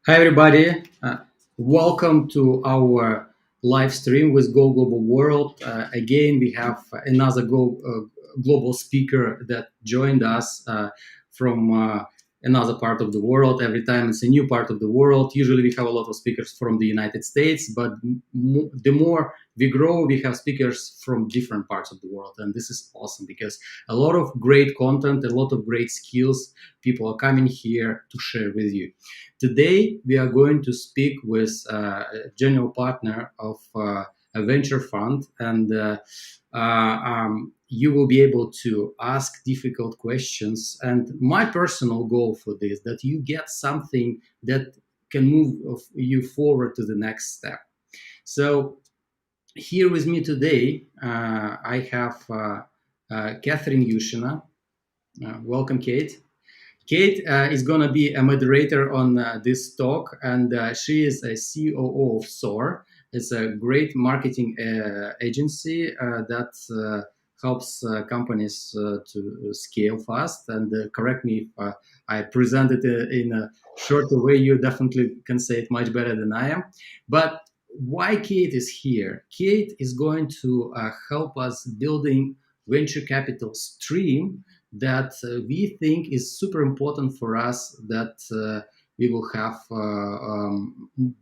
Hi, everybody. Welcome to our live stream with Go Global World. Again, we have another global speaker that joined us from another part of the world. Every time it's a new part of the world. Usually, we have a lot of speakers from the United States, but the more we grow, we have speakers from different parts of the world. And this is awesome because a lot of great content, a lot of great skills, people are coming here to share with you. Today, we are going to speak with a general partner of a venture fund, and you will be able to ask difficult questions. And my personal goal for this, that you get something that can move you forward to the next step. So here with me today, I have Catherin Yushina. Welcome, Kate. Kate is going to be a moderator on this talk, and she is a COO of Soar. It's a great marketing agency that helps companies to scale fast. And correct me if I present it in a shorter way. You definitely can say it much better than I am. But why Kate is here? Kate is going to help us building venture capital stream that we think is super important for us, that we will have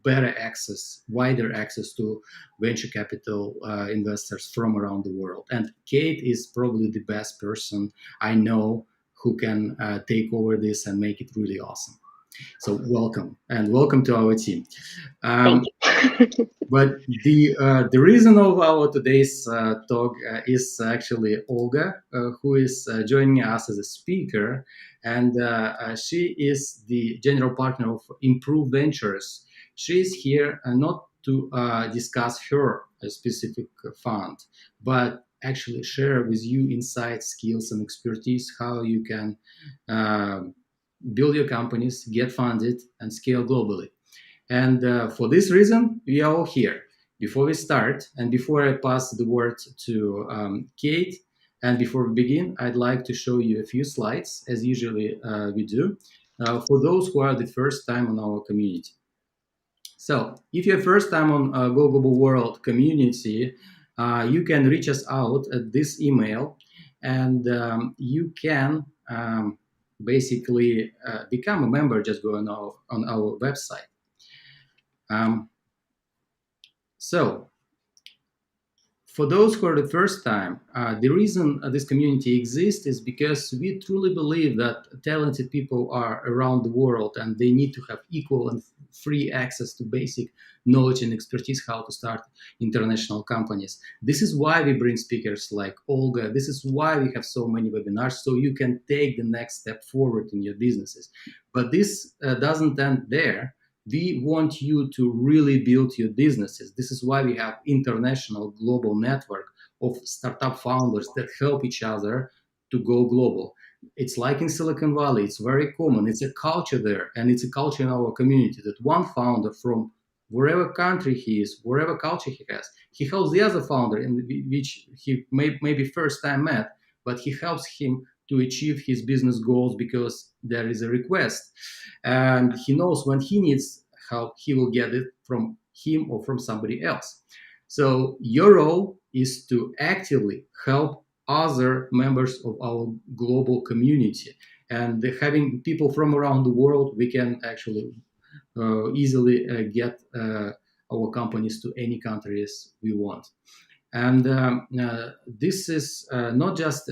better access, wider access to venture capital investors from around the world. And Kate is probably the best person I know who can take over this and make it really awesome. So welcome, and welcome to our team. Thank you. But the reason of our today's talk is actually Olga, who is joining us as a speaker, and she is the general partner of Improve Ventures. She is here not to discuss her specific fund, but actually share with you insights, skills, and expertise how you can build your companies, get funded, and scale globally. And for this reason, we are all here. Before we start, and before I pass the word to Kate, and before we begin, I'd like to show you a few slides, as usually we do, for those who are the first time on our community. So if you're first time on Go Global World community, you can reach us out at this email, and you can basically become a member. Just go on our website. So, for those who are the first time, the reason this community exists is because we truly believe that talented people are around the world and they need to have equal and free access to basic knowledge and expertise how to start international companies. This is why we bring speakers like Olga. This is why we have so many webinars, so you can take the next step forward in your businesses. But this doesn't end there. We want you to really build your businesses. This is why we have international global network of startup founders that help each other to go global. It's like in Silicon Valley, it's very common. It's a culture there, and it's a culture in our community that one founder from wherever country he is, wherever culture he has, he helps the other founder in which he maybe first time met, but he helps him to achieve his business goals because there is a request. And he knows when he needs help, he will get it from him or from somebody else. So your role is to actively help other members of our global community. And having people from around the world, we can actually easily get our companies to any countries we want. And this is not just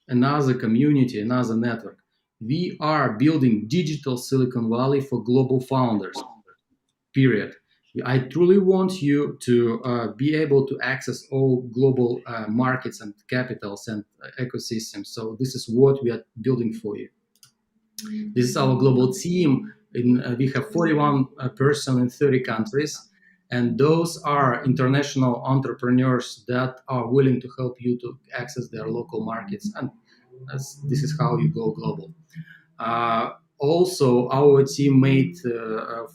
another community, another network. We are building digital Silicon Valley for global founders, period. I truly want you to be able to access all global markets and capitals and ecosystems. So this is what we are building for you. This is our global team. We have 41 person in 30 countries. And those are international entrepreneurs that are willing to help you to access their local markets. And this is how you go global. Also, our team made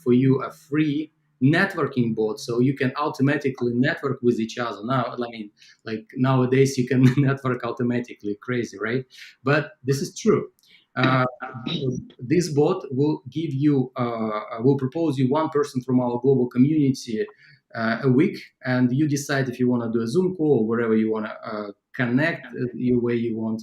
for you a free networking board, so you can automatically network with each other. Now, I mean, like nowadays you can network automatically, crazy, right? But this is true. this bot will give you, will propose you one person from our global community a week, and you decide if you want to do a Zoom call or wherever you want to connect your way you want,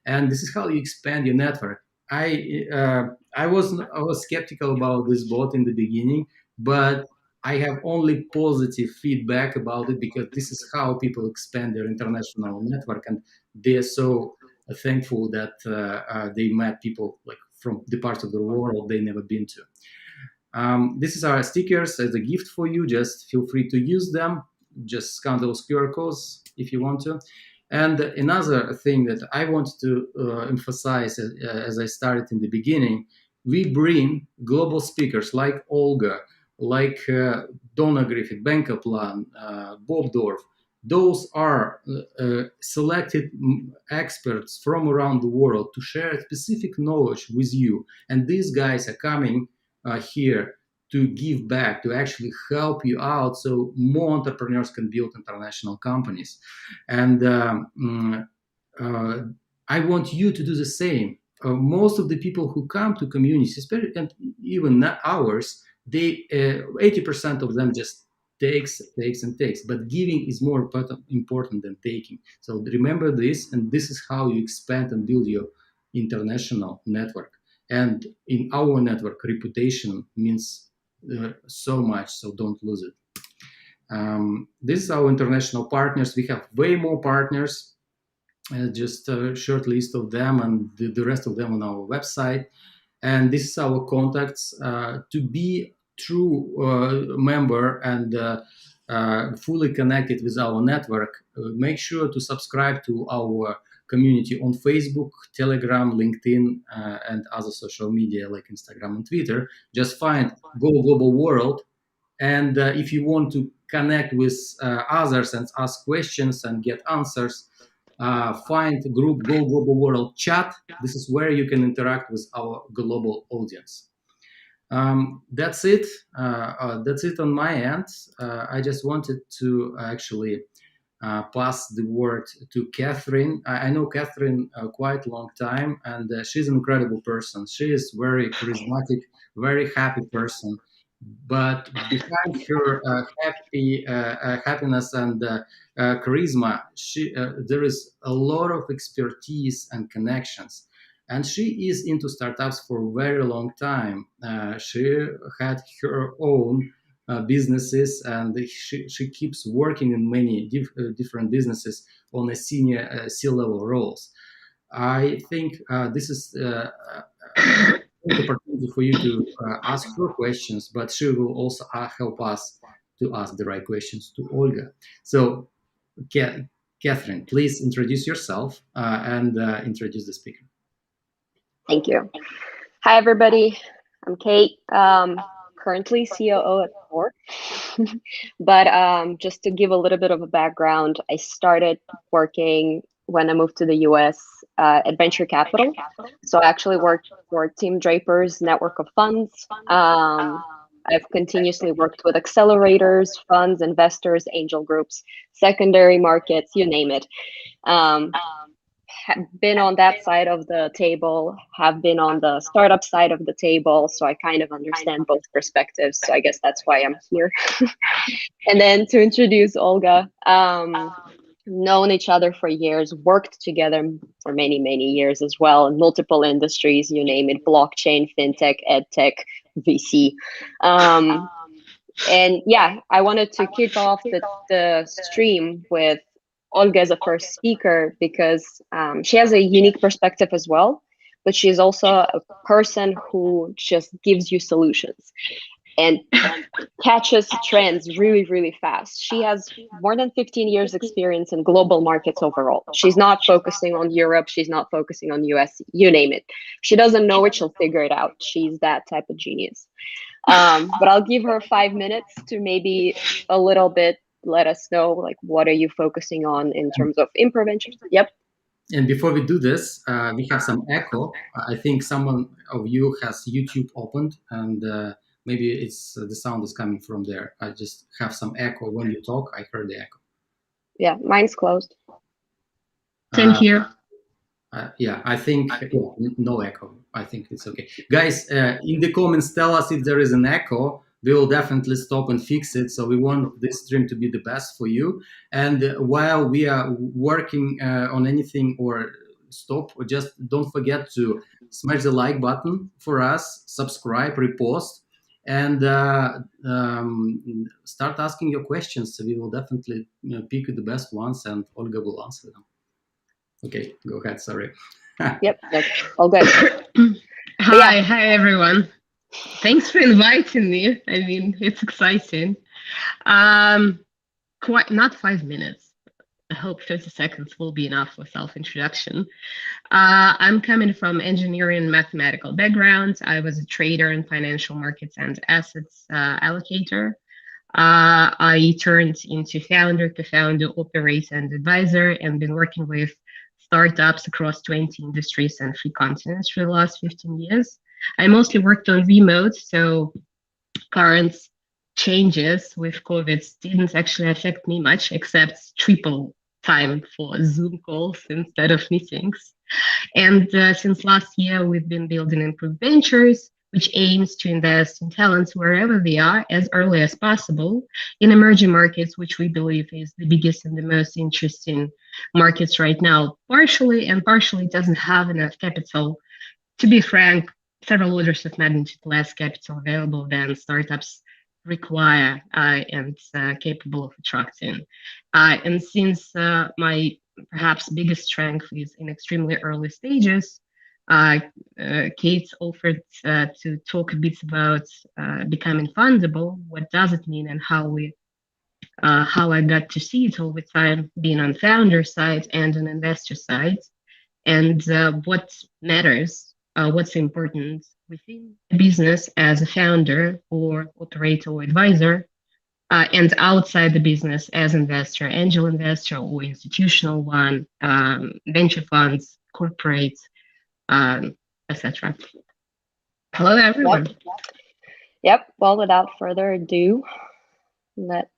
and this is how you expand your network. I was skeptical about this bot in the beginning, but I have only positive feedback about it because this is how people expand their international network, and they're so thankful that they met people like from the parts of the world they never been to. This is our stickers as a gift for you. Just feel free to use them. Just scan those QR codes if you want to. And another thing that I want to emphasize as I started in the beginning, we bring global speakers like Olga, like Donna Griffith, Benkaplan, Bob Dorf. Those are selected experts from around the world to share specific knowledge with you. And these guys are coming here to give back, to actually help you out so more entrepreneurs can build international companies. And I want you to do the same. Most of the people who come to communities, especially and even ours, they 80% of them just takes, but giving is more important than taking. So remember this, and this is how you expand and build your international network. And in our network, reputation means so much, so don't lose it. This is our international partners. We have way more partners, just a short list of them, and the rest of them on our website. And this is our contacts. To be true member and fully connected with our network, make sure to subscribe to our community on Facebook, Telegram, LinkedIn, and other social media like Instagram and Twitter. Just find Go Global World. And if you want to connect with others and ask questions and get answers, find the group Go Global World Chat. This is where you can interact with our global audience. That's it. That's it on my end. I just wanted to actually pass the word to Catherin. I know Catherin quite a long time, and she's an incredible person. She is very charismatic, very happy person. But behind her happiness and charisma, there is a lot of expertise and connections. And she is into startups for a very long time. She had her own businesses, and she keeps working in many different businesses on a senior C-level roles. I think this is opportunity for you to ask her questions, but she will also help us to ask the right questions to Olga. So, Catherin, please introduce yourself and introduce the speaker. Thank you. Hi, everybody. I'm Kate, currently COO at Soar. But just to give a little bit of a background, I started working when I moved to the US at venture capital. So I actually worked for Team Draper's network of funds. I've continuously worked with accelerators, funds, investors, angel groups, secondary markets, you name it. Have been on that side of the table, have been on the startup side of the table, so I kind of understand both perspectives. So I guess that's why I'm here. And then to introduce Olga, known each other for years, worked together for many, many years as well in multiple industries, you name it, blockchain, fintech, edtech, VC. And yeah, I wanted to kick off the stream with Olga as a first speaker because she has a unique perspective as well, but she's also a person who just gives you solutions and catches trends really, really fast. She has more than 15 years experience in global markets overall. She's not focusing on Europe. She's not focusing on US, you name it. She doesn't know it, she'll figure it out. She's that type of genius. But I'll give her 5 minutes to maybe a little bit let us know, like, what are you focusing on in terms of interventions? Yep. And before we do this, we have some echo. I think someone of you has YouTube opened, and maybe it's the sound is coming from there. I just have some echo when you talk. I heard the echo. Yeah, mine's closed. Same here. Yeah, I think no echo. I think it's okay. Guys, in the comments, tell us if there is an echo. We will definitely stop and fix it. So we want this stream to be the best for you. And while we are working on anything or stop, just don't forget to smash the like button for us, subscribe, repost, and start asking your questions. So we will definitely pick the best ones, and Olga will answer them. Okay, go ahead. Sorry. Yep, that's all good. Hi everyone. Thanks for inviting me. I mean, it's exciting. Quite not 5 minutes. I hope 30 seconds will be enough for self-introduction. I'm coming from engineering and mathematical background. I was a trader in financial markets and assets allocator. I turned into founder, co-founder, operator, and advisor, and been working with startups across 20 industries and 3 continents for the last 15 years. I mostly worked on remote, so current changes with COVID didn't actually affect me much, except triple time for Zoom calls instead of meetings. And since last year, we've been building Improved Ventures, which aims to invest in talents wherever they are as early as possible in emerging markets, which we believe is the biggest and the most interesting markets right now. Partially doesn't have enough capital. To be frank, several orders of magnitude less capital available than startups require and capable of attracting. And since my perhaps biggest strength is in extremely early stages, Kate offered to talk a bit about becoming fundable. What does it mean, and how I got to see it all the time, being on founder side and on investor side, and what matters, what's important within a business as a founder or operator or advisor, and outside the business as investor, angel investor or institutional one, venture funds, corporate, etc. Hello, everyone. Yep. Well, without further ado, let's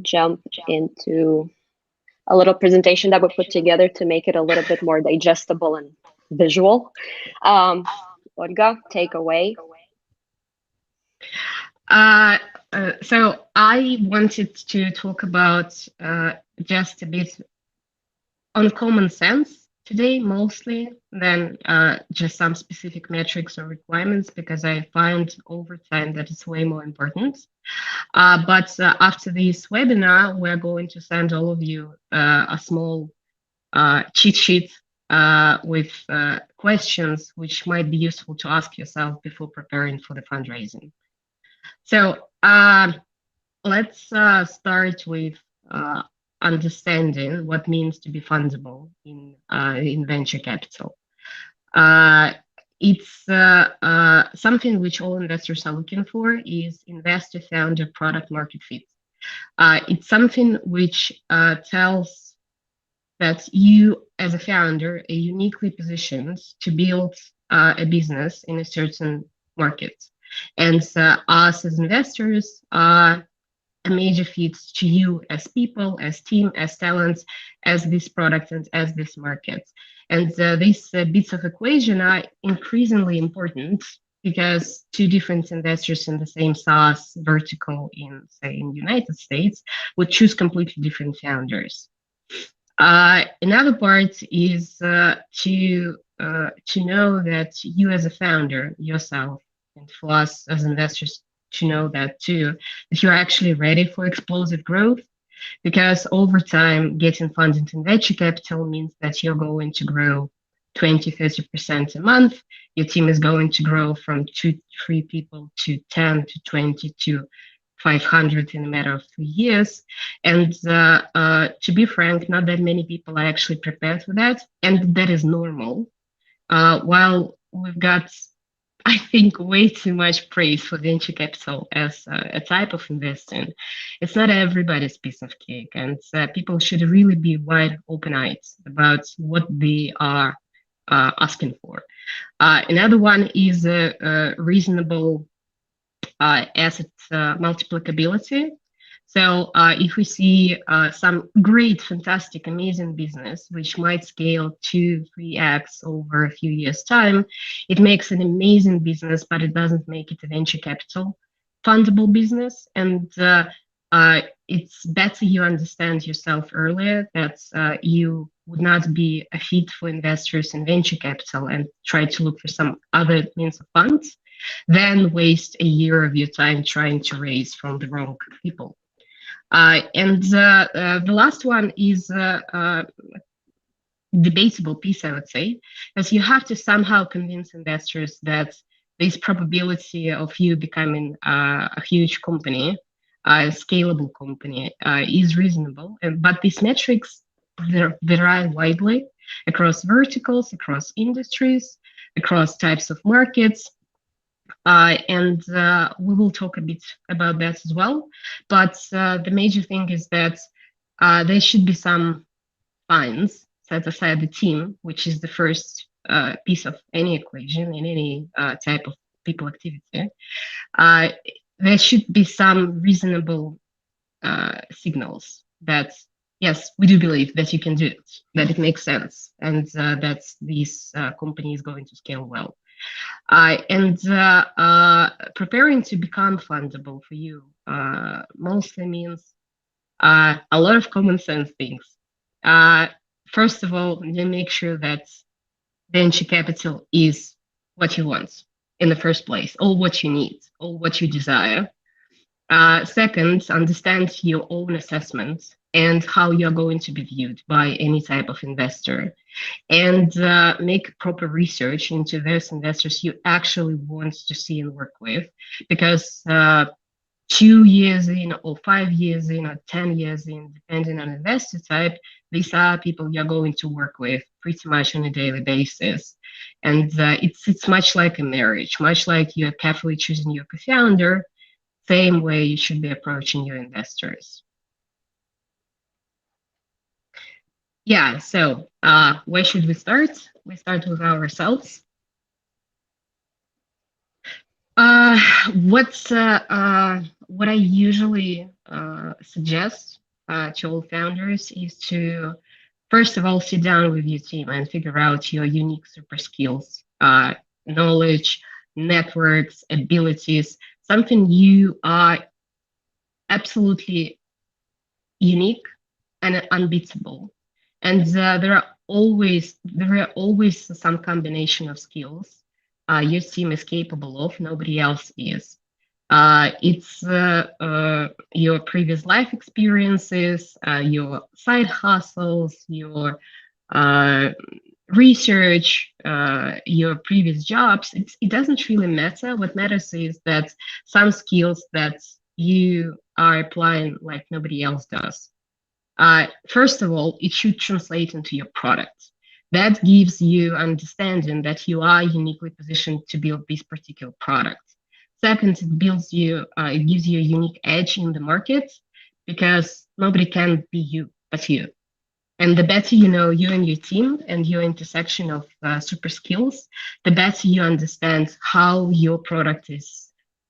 jump into a little presentation that we put together to make it a little bit more digestible and visual. Olga, take away. So I wanted to talk about just a bit on common sense today, mostly, than just some specific metrics or requirements, because I find over time that it's way more important. But after this webinar, we're going to send all of you a small cheat sheet with questions which might be useful to ask yourself before preparing for the fundraising. So let's start with understanding what means to be fundable in venture capital. It's something which all investors are looking for is investor founder product market fit. It's something which tells that you as a founder are uniquely positioned to build a business in a certain market. And us as investors are a major fit to you as people, as team, as talents, as this product and as this market. And these bits of equation are increasingly important because 2 different investors in the same SaaS vertical in, say, in the United States would choose completely different founders. Another part is to know that you as a founder yourself, and for us as investors to know that too, that you're actually ready for explosive growth, because over time getting funded in venture capital means that you're going to grow 20-30% a month. Your team is going to grow from 2-3 people to 10 to 20 to 500 in a matter of 3 years. And to be frank, not that many people are actually prepared for that, and that is normal. While we've got, I think, way too much praise for venture capital as a type of investing, it's not everybody's piece of cake, and people should really be wide open-eyed about what they are asking for. Another one is reasonable asset multiplicability. So if we see some great, fantastic, amazing business, which might scale 2-3x over a few years' time, it makes an amazing business, but it doesn't make it a venture capital fundable business. And it's better you understand yourself earlier that you would not be a fit for investors in venture capital and try to look for some other means of funds than waste a year of your time trying to raise from the wrong people. And the last one is debatable piece, I would say, because you have to somehow convince investors that this probability of you becoming a huge company, a scalable company, is reasonable. But these metrics vary widely across verticals, across industries, across types of markets. And we will talk a bit about that as well. But the major thing is that there should be some fines set aside the team, which is the first piece of any equation in any type of people activity. There should be some reasonable signals that, yes, we do believe that you can do it, that it makes sense, and that this company is going to scale well. And preparing to become fundable for you mostly means a lot of common sense things. First of all, you make sure that venture capital is what you want in the first place, or what you need, or what you desire. Second, understand your own assessment and how you're going to be viewed by any type of investor, and make proper research into those investors you actually want to see and work with, because 2 years in or 5 years in or 10 years in, depending on investor type, these are people you're going to work with pretty much on a daily basis. And it's much like a marriage, much like you're carefully choosing your co-founder, same way you should be approaching your investors. Yeah, so where should we start? We start with ourselves. What I usually suggest to all founders is to, first of all, sit down with your team and figure out your unique super skills, knowledge, networks, abilities, something you are absolutely unique and unbeatable. And there are always some combination of skills your team is capable of, nobody else is. It's your previous life experiences, your side hustles, your research, your previous jobs. It doesn't really matter. What matters is that some skills that you are applying like nobody else does. First of all, it should translate into your product. That gives you understanding that you are uniquely positioned to build this particular product. Second, it gives you a unique edge in the market, because nobody can be you but you. And the better you know you and your team and your intersection of super skills, the better you understand how your product is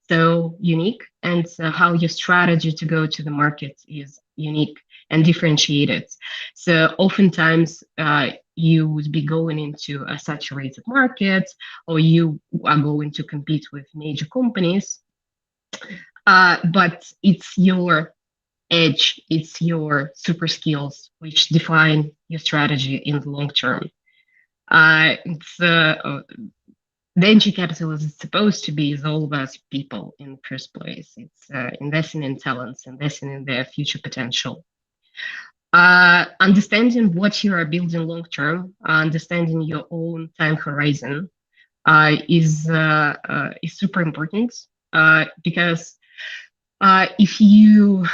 so unique, and how your strategy to go to the market is unique and differentiated. So oftentimes you would be going into a saturated market, or you are going to compete with major companies, but it's your edge, it's your super skills which define your strategy in the long term. Venture capital is supposed to be is all about people in the first place. It's investing in talents, investing in their future potential. Understanding what you are building long term, understanding your own time horizon is super important, because if you,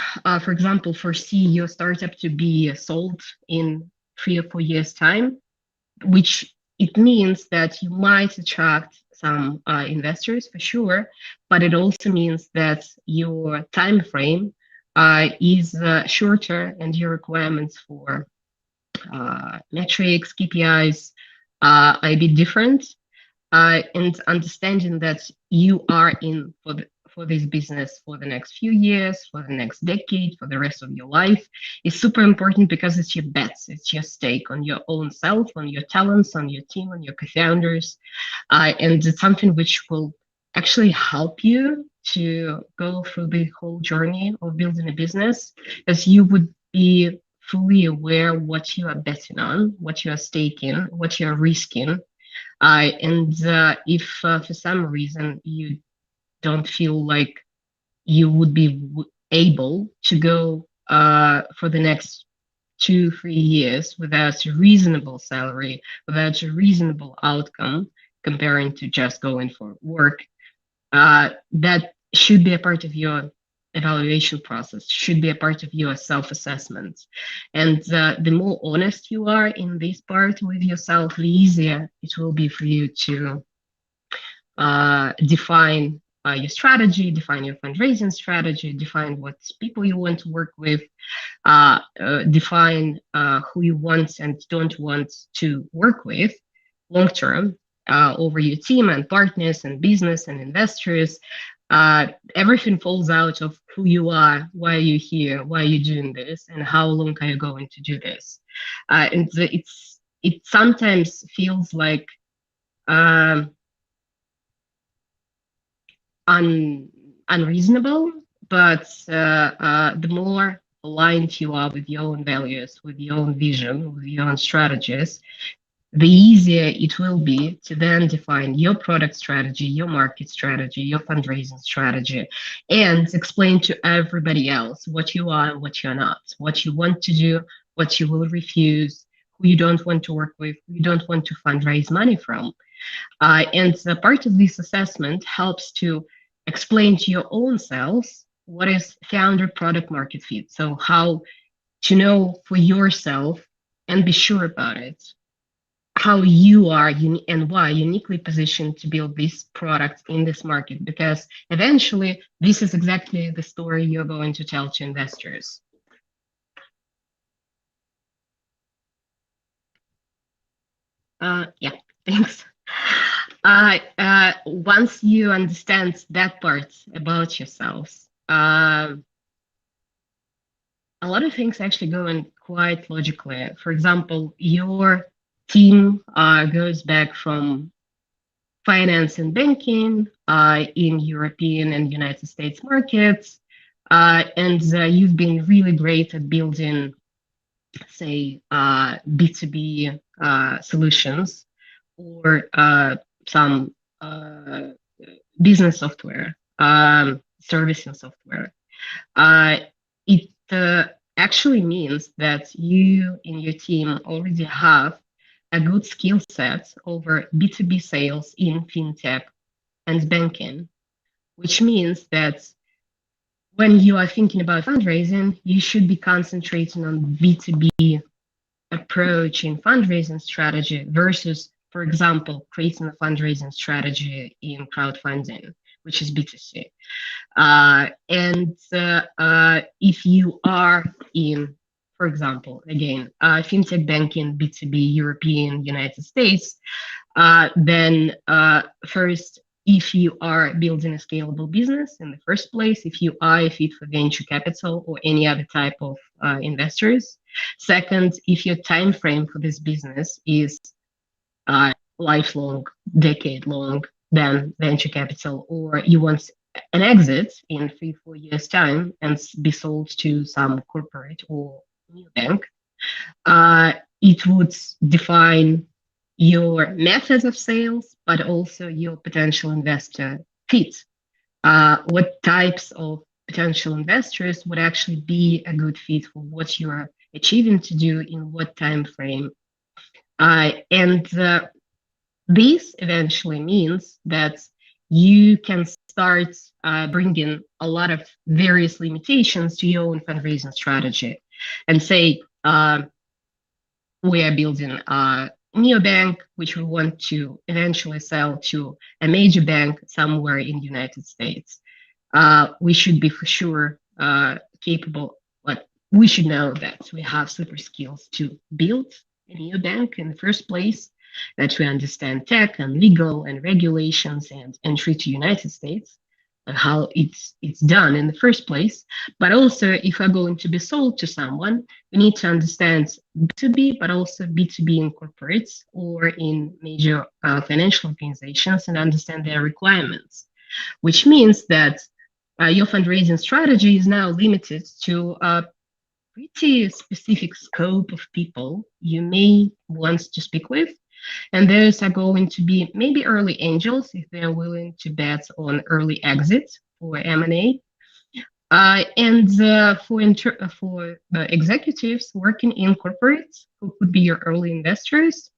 for example, foresee your startup to be sold in 3 or 4 years' time, which it means that you might attract some investors for sure, but it also means that your time frame is shorter, and your requirements for metrics, KPIs are a bit different. And understanding that you are in for for this business for the next few years, for the next decade, for the rest of your life is super important because it's your bets, it's your stake on your own self, on your talents, on your team, on your co-founders. And it's something which will actually help you to go through the whole journey of building a business, as you would be fully aware what you are betting on, what you are staking, what you are risking. And if for some reason you don't feel like you would be able to go for the next 2-3 years without a reasonable salary, without a reasonable outcome, comparing to just going for work, that should be a part of your evaluation process, should be a part of your self-assessment. And the more honest you are in this part with yourself, the easier it will be for you to define your strategy, define your fundraising strategy, define what people you want to work with, define who you want and don't want to work with long term over your team and partners and business and investors. Everything falls out of who you are, why are you here, why are you doing this, and how long are you going to do this. And it sometimes feels like unreasonable, but the more aligned you are with your own values, with your own vision, with your own strategies, the easier it will be to then define your product strategy, your market strategy, your fundraising strategy, and explain to everybody else what you are and what you're not, what you want to do, what you will refuse, who you don't want to work with, who you don't want to fundraise money from. And part of this assessment helps to explain to your own selves what is founder product market fit. So how to know for yourself and be sure about it, how you are and why uniquely positioned to build this product in this market, because eventually this is exactly the story you're going to tell to investors. Yeah, thanks. Once you understand that part about yourselves, a lot of things actually go in quite logically. For example, your team goes back from finance and banking in European and United States markets, and you've been really great at building, say, B2B solutions or some business software, servicing software. It actually means that you in your team already have a good skill set over B2B sales in fintech and banking, which means that when you are thinking about fundraising, you should be concentrating on B2B approach in fundraising strategy versus, for example, creating a fundraising strategy in crowdfunding, which is B2C. And if you are in, for example, again, fintech banking, B2B, European, United States, then first, if you are building a scalable business in the first place, if you are a fit for venture capital or any other type of investors. Second, if your time frame for this business is lifelong, decade long, then venture capital, or you want an exit in 3-4 years time and be sold to some corporate or new bank, it would define your methods of sales, but also your potential investor fit. What types of potential investors would actually be a good fit for what you are achieving to do in what time frame. And this eventually means that you can start bringing a lot of various limitations to your own fundraising strategy and say, we are building a neobank, which we want to eventually sell to a major bank somewhere in the United States. We should be for sure capable, but we should know that we have super skills to build a neobank in the first place, that we understand tech and legal and regulations and entry to United States. how it's done in the first place. But also, if we're going to be sold to someone, we need to understand B2B, but also B2B in corporates or in major financial organizations, and understand their requirements, which means that your fundraising strategy is now limited to a pretty specific scope of people you may want to speak with. And those are going to be maybe early angels if they're willing to bet on early exit for M&A. And for executives working in corporates who could be your early investors,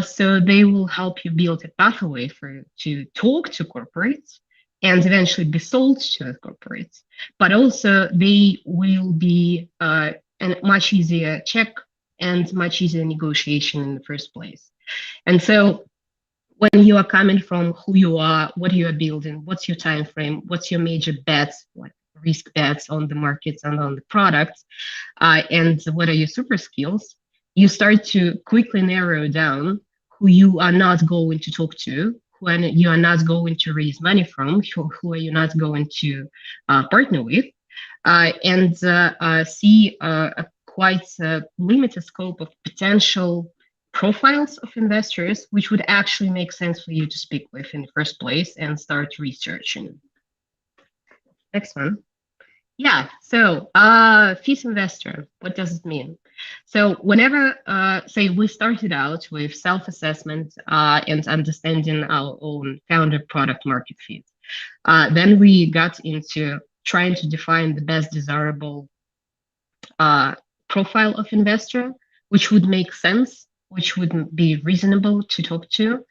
so they will help you build a pathway to talk to corporates and eventually be sold to corporates. But also they will be a much easier check and much easier negotiation in the first place. And so when you are coming from who you are, what you are building, what's your time frame, what's your major bets, like risk bets on the markets and on the products, and what are your super skills, you start to quickly narrow down who you are not going to talk to, who you are not going to raise money from, who are you not going to partner with, and see a quite limited scope of potential profiles of investors, which would actually make sense for you to speak with in the first place and start researching. Next one. Yeah, so FIS investor, what does it mean? So whenever, say we started out with self-assessment and understanding our own founder product market fit. Then we got into trying to define the best desirable profile of investor, which would make sense, which would be reasonable to talk to.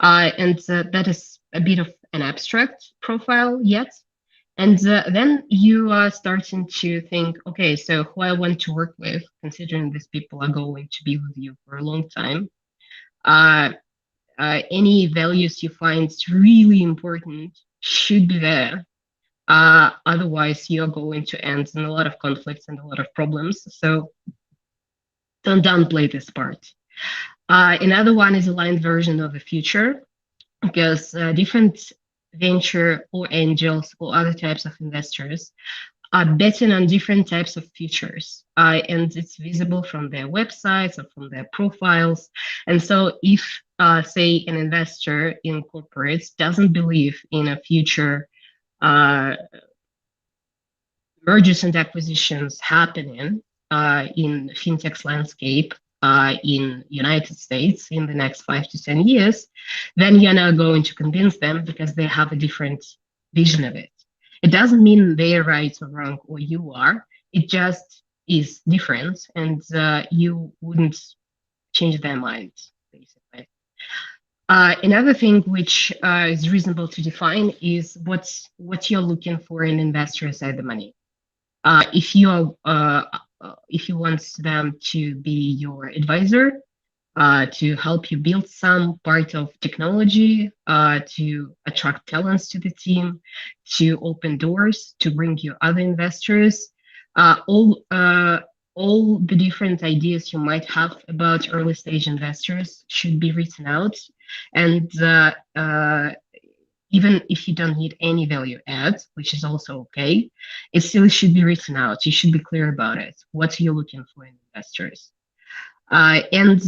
And that is a bit of an abstract profile yet. And then you are starting to think, okay, so who I want to work with, considering these people are going to be with you for a long time. Any values you find really important should be there. Otherwise, you're going to end in a lot of conflicts and a lot of problems. So don't downplay this part. Another one is aligned version of the future, because different venture or angels or other types of investors are betting on different types of futures, and it's visible from their websites or from their profiles. And so if, say, an investor in corporates doesn't believe in a future mergers and acquisitions happening in fintech's landscape in United States in the next 5 to 10 years, then you're not going to convince them because they have a different vision of it. It doesn't mean they're right or wrong or you are. It just is different, and you wouldn't change their mind, basically. Another thing which is reasonable to define is what you're looking for in investors at the money. If you want them to be your advisor, to help you build some part of technology, to attract talents to the team, to open doors, to bring you other investors, all the different ideas you might have about early stage investors should be written out. And even if you don't need any value add, which is also okay, it still should be written out. You should be clear about it. What you're looking for in investors. And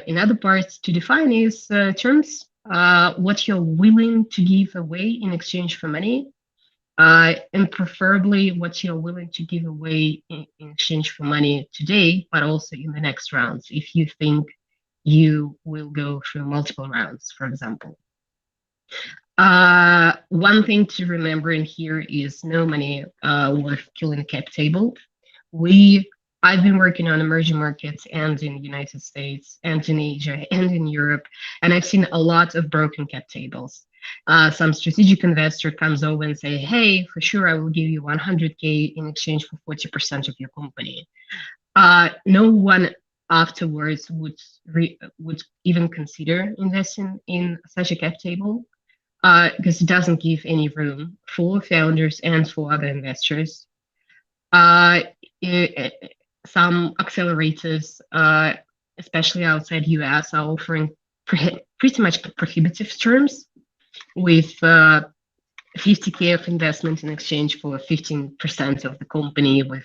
another part to define is terms, what you're willing to give away in exchange for money, and preferably what you're willing to give away in exchange for money today, but also in the next rounds, if you think you will go through multiple rounds, for example. One thing to remember in here is no money worth killing a cap table. I've been working on emerging markets and in the United States and in Asia and in Europe, and I've seen a lot of broken cap tables. Some strategic investor comes over and say, hey, for sure, I will give you 100K in exchange for 40% of your company. No one afterwards would even consider investing in such a cap table, because it doesn't give any room for founders and for other investors. Some accelerators, especially outside US, are offering pretty much prohibitive terms with 50K of investment in exchange for 15% of the company with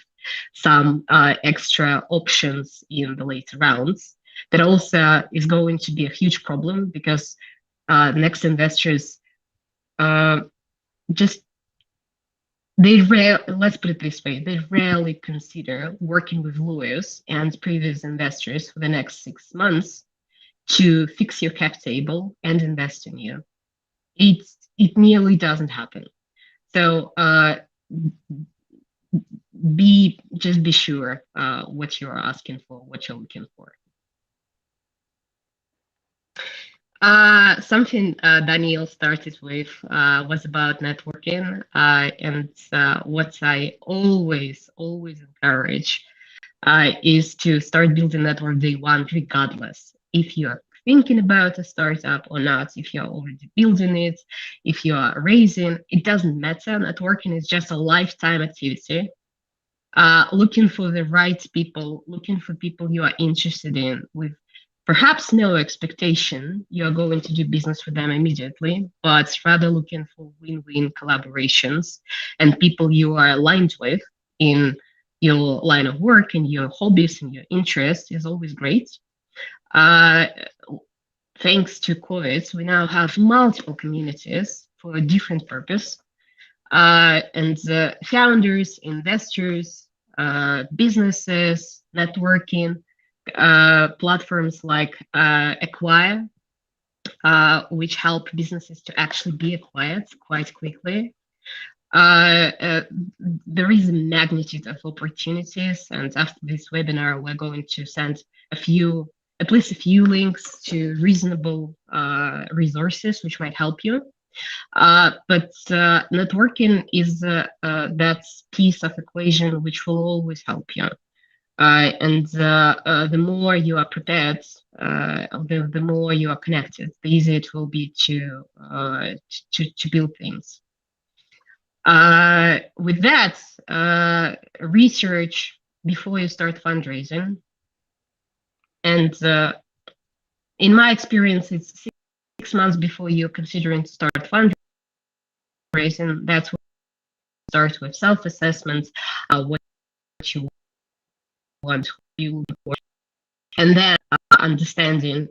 some extra options in the later rounds. That also is going to be a huge problem because next investors just let's put it this way, they rarely consider working with lawyers and previous investors for the next 6 months to fix your cap table and invest in you. It nearly doesn't happen. So be sure what you're asking for, what you're looking for. Something Danil started with was about networking, and what I always encourage is to start building network day one, regardless if you're thinking about a startup or not, if you're already building it, if you are raising, it doesn't matter. Networking is just a lifetime activity. Looking for the right people, looking for people you are interested in with perhaps no expectation you're going to do business with them immediately, but rather looking for win-win collaborations and people you are aligned with in your line of work and your hobbies and your interests is always great. Thanks to COVID, we now have multiple communities for a different purpose. And founders, investors, businesses, networking, platforms like Acquire, which help businesses to actually be acquired quite quickly. There is a magnitude of opportunities, and after this webinar, we're going to send at least a few links to reasonable resources which might help you. But networking is that piece of equation which will always help you. And the more you are prepared, the more you are connected, the easier it will be to build things. With that, research before you start fundraising. And in my experience, it's 6 months before you're considering to start fundraising. That's when you start with self-assessment, what you want to build, and then understanding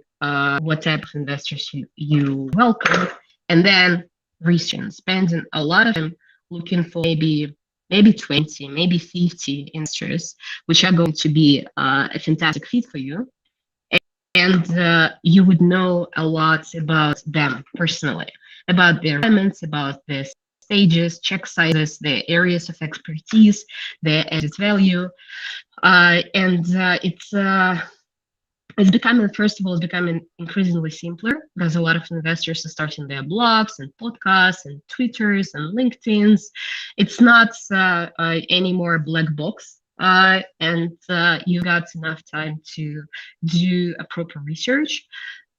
what type of investors you welcome, and then research, spending a lot of time looking for maybe 20, maybe 50 investors, which are going to be a fantastic fit for you. And you would know a lot about them personally, about their requirements, about their stages, check sizes, their areas of expertise, their added value. And it's becoming, first of all, it's becoming increasingly simpler because a lot of investors are starting their blogs and podcasts and Twitters and LinkedIns. It's not anymore a black box. And you got enough time to do a proper research.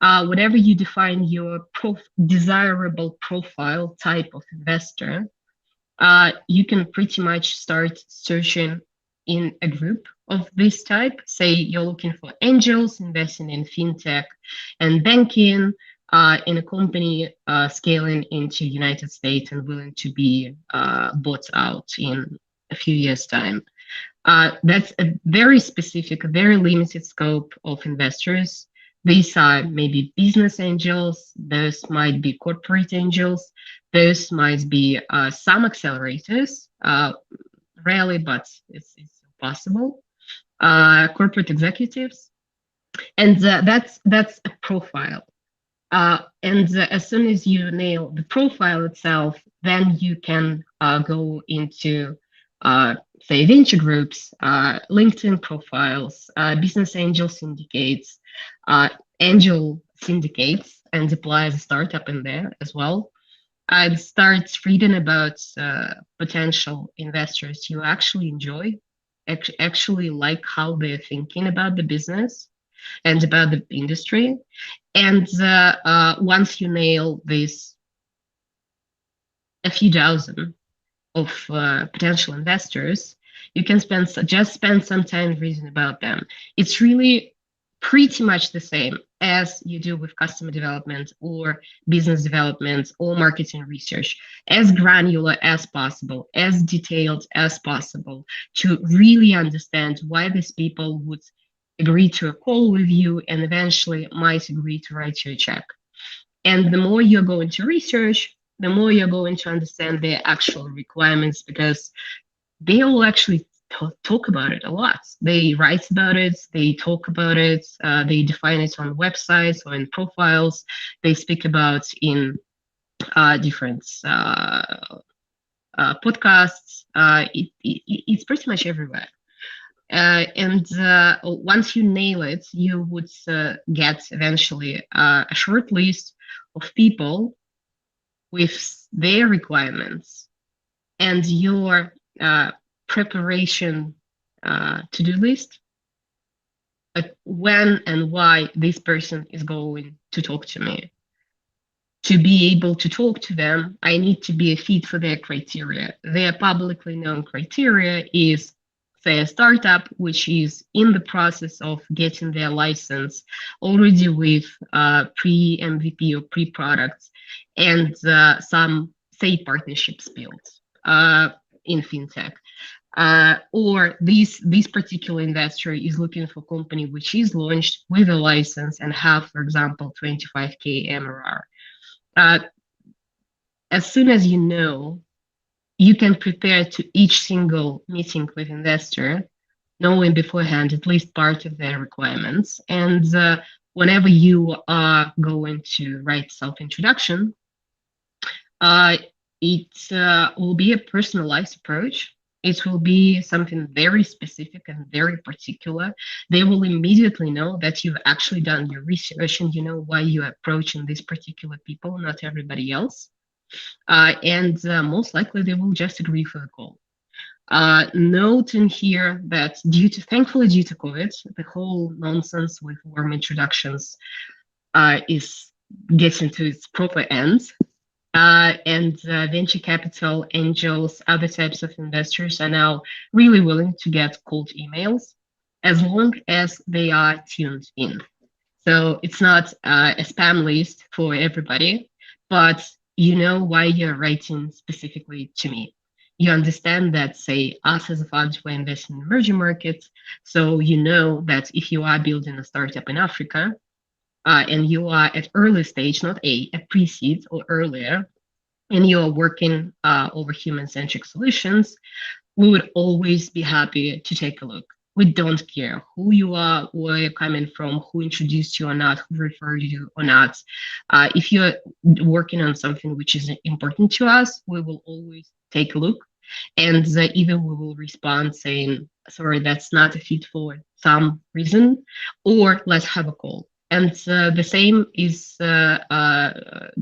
Whatever you define your desirable profile type of investor, you can pretty much start searching in a group of this type. Say you're looking for angels investing in fintech and banking, in a company scaling into United States and willing to be bought out in a few years' time. That's a very specific, very limited scope of investors. These are maybe business angels, those might be corporate angels, those might be some accelerators, rarely, but it's possible, corporate executives. And that's a profile. And as soon as you nail the profile itself, then you can go into say venture groups, LinkedIn profiles, business angel syndicates, angel syndicates, and apply as a startup in there as well. I'd start reading about potential investors you actually enjoy, actually like how they're thinking about the business and about the industry. And once you nail this, a few dozen of potential investors, you can spend some time reading about them. It's really pretty much the same as you do with customer development or business development or marketing research, as granular as possible, as detailed as possible, to really understand why these people would agree to a call with you and eventually might agree to write you a check. And the more you're going to research, the more you're going to understand their actual requirements, because they all actually talk about it a lot. They write about it, they talk about it, they define it on websites or in profiles, they speak about in different podcasts. It's pretty much everywhere. And once you nail it, you would get eventually a short list of people with their requirements, and your preparation to-do list, when and why this person is going to talk to me. To be able to talk to them, I need to be a fit for their criteria. Their publicly known criteria is, say, a startup which is in the process of getting their license, already with pre-MVP or pre-products, and some, say, partnerships built in fintech. Or this particular investor is looking for a company which is launched with a license and have, for example, 25K MRR. As soon as you know, you can prepare to each single meeting with investor, knowing beforehand at least part of their requirements. And whenever you are going to write self-introduction, it will be a personalized approach. It will be something very specific and very particular. They will immediately know that you've actually done your research and you know why you're approaching these particular people, not everybody else. And most likely they will just agree for the call. Note in here that thankfully due to COVID, the whole nonsense with warm introductions is getting to its proper end. And venture capital, angels, other types of investors are now really willing to get cold emails as long as they are tuned in. So it's not a spam list for everybody, but you know why you're writing specifically to me. You understand that, say, us as a fund, we're investing in emerging markets. So you know that if you are building a startup in Africa, and you are at early stage, not a pre-seed or earlier, and you are working over human-centric solutions, we would always be happy to take a look. We don't care who you are, where you're coming from, who introduced you or not, who referred you or not. If you're working on something which is important to us, we will always take a look. And either we will respond saying, sorry, that's not a fit for some reason, or let's have a call. And the same is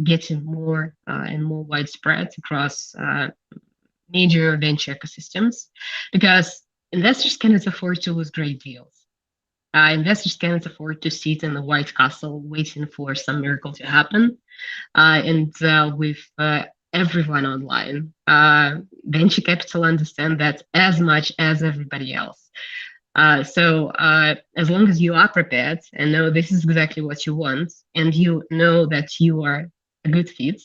getting more and more widespread across major venture ecosystems, because investors cannot afford to lose great deals. Investors cannot afford to sit in the White Castle waiting for some miracle to happen. And with everyone online, venture capital understand that as much as everybody else. So as long as you are prepared and know this is exactly what you want, and you know that you are a good fit,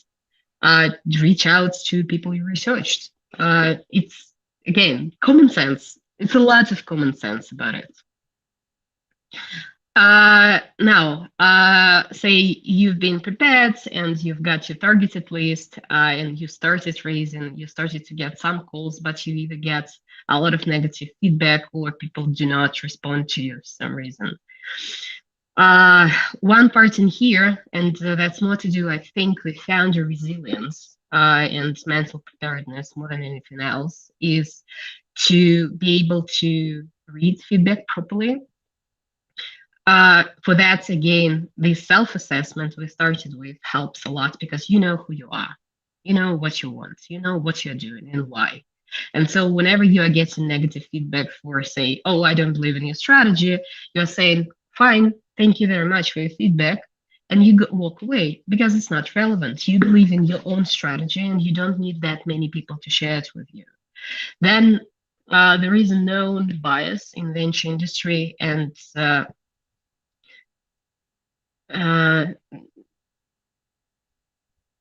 reach out to people you researched. It's, again, common sense. It's a lot of common sense about it. Now, say you've been prepared and you've got your targeted list, and you started to get some calls, but you either get a lot of negative feedback or people do not respond to you for some reason. One part in here, and that's more to do, I think, with founder resilience and mental preparedness more than anything else, is to be able to read feedback properly. For that, again, the self-assessment we started with helps a lot, because you know who you are, you know what you want, you know what you're doing and why. And so whenever you are getting negative feedback for, say, oh, I don't believe in your strategy, you're saying, fine, thank you very much for your feedback, and you walk away because it's not relevant. You believe in your own strategy and you don't need that many people to share it with you. Then there is a known bias in venture industry, and uh,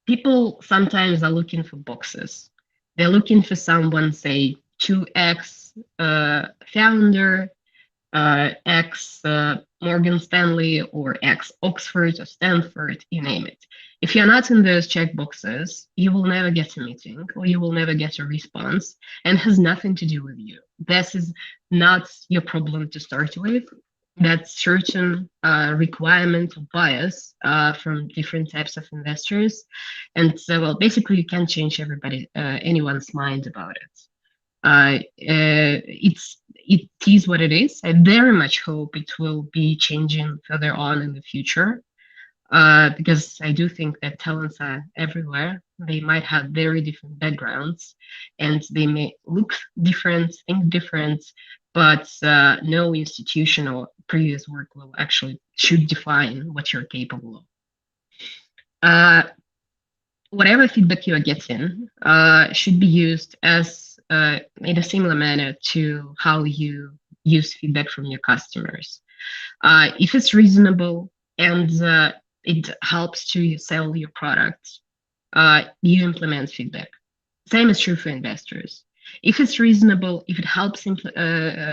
people sometimes are looking for boxes. They're looking for someone, say, 2x founder, X Morgan Stanley, or X Oxford or Stanford, you name it. If you're not in those checkboxes, you will never get a meeting or you will never get a response, and has nothing to do with you. This is not your problem to start with. That's certain requirement or bias from different types of investors. And so, well, basically, you can't change anyone's mind about it. It is what it is. I very much hope it will be changing further on in the future, because I do think that talents are everywhere. They might have very different backgrounds, and they may look different, think different, but no institution or previous work will actually should define what you're capable of. Whatever feedback you are getting should be used as in a similar manner to how you use feedback from your customers. If it's reasonable and it helps to sell your product, you implement feedback. Same is true for investors. If it's reasonable, if it helps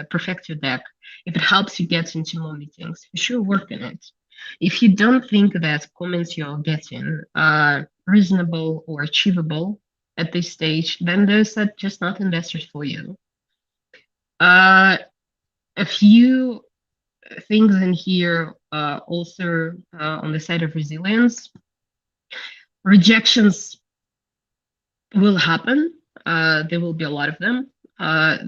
perfect your deck, if it helps you get into more meetings, you should work on it. If you don't think that comments you're getting are reasonable or achievable at this stage, then those are just not investors for you. A few things in here also on the side of resilience. Rejections will happen. There will be a lot of them.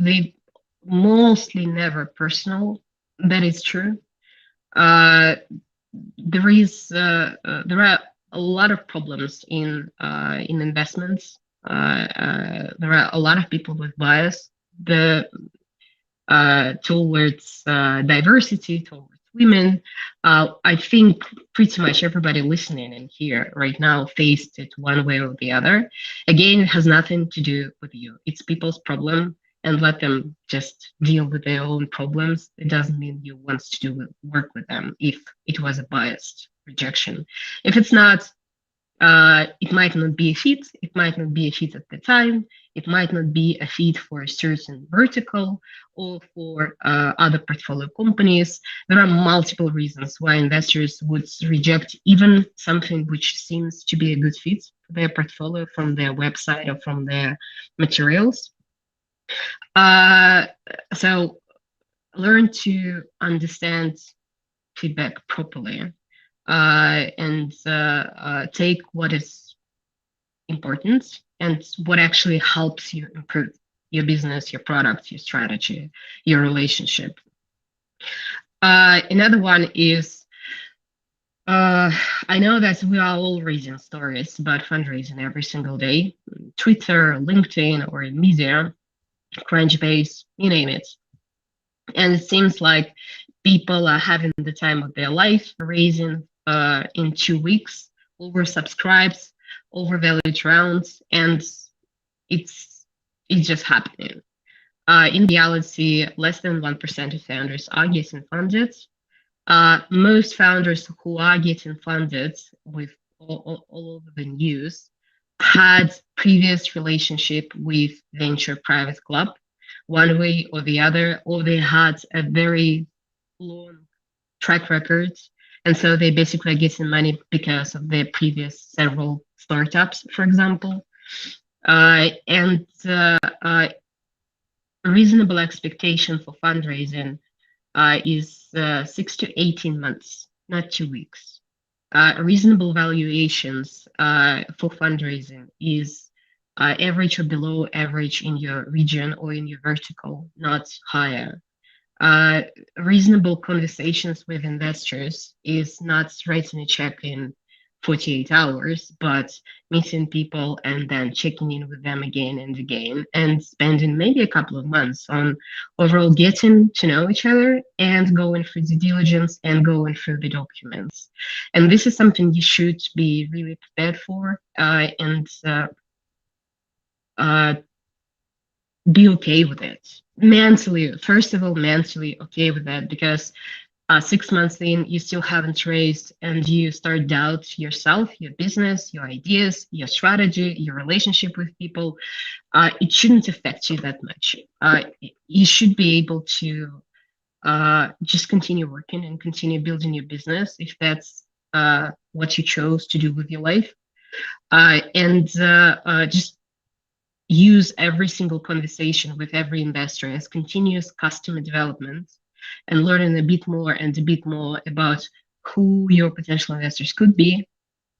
They mostly never personal. That is true. There are a lot of problems in investments. There are a lot of people with bias towards diversity, towards women. I think pretty much everybody listening in here right now faced it one way or the other. Again, it has nothing to do with you. It's people's problem, and let them just deal with their own problems. It doesn't mean you want to work with them if it was a biased rejection. If it's not, it might not be a fit. It might not be a fit at the time. It might not be a fit for a certain vertical or for other portfolio companies. There are multiple reasons why investors would reject even something which seems to be a good fit for their portfolio from their website or from their materials. So learn to understand feedback properly and take what is important and what actually helps you improve your business, your product, your strategy, your relationship. Another one is, I know that we are all reading stories about fundraising every single day, Twitter, LinkedIn, or in media, Crunchbase, you name it. And it seems like people are having the time of their life, raising in 2 weeks, oversubscribed, overvalued rounds, and it's just happening. In reality, less than 1% of founders are getting funded. Most founders who are getting funded with all over the news had previous relationship with venture private club, one way or the other, or they had a very long track record. And so they basically are getting money because of their previous several startups, for example. And reasonable expectation for fundraising is 6 to 18 months, not 2 weeks. Reasonable valuations for fundraising is average or below average in your region or in your vertical, not higher. Reasonable conversations with investors is not writing a check in 48 hours, but meeting people and then checking in with them again and again and spending maybe a couple of months on overall getting to know each other and going through due diligence and going through the documents. And this is something you should be really prepared for and be okay with it. Mentally, first of all, mentally okay with that, because 6 months in, you still haven't raised, and you start doubt yourself, your business, your ideas, your strategy, your relationship with people, it shouldn't affect you that much. You should be able to just continue working and continue building your business if that's what you chose to do with your life. And just use every single conversation with every investor as continuous customer development and learning a bit more and a bit more about who your potential investors could be,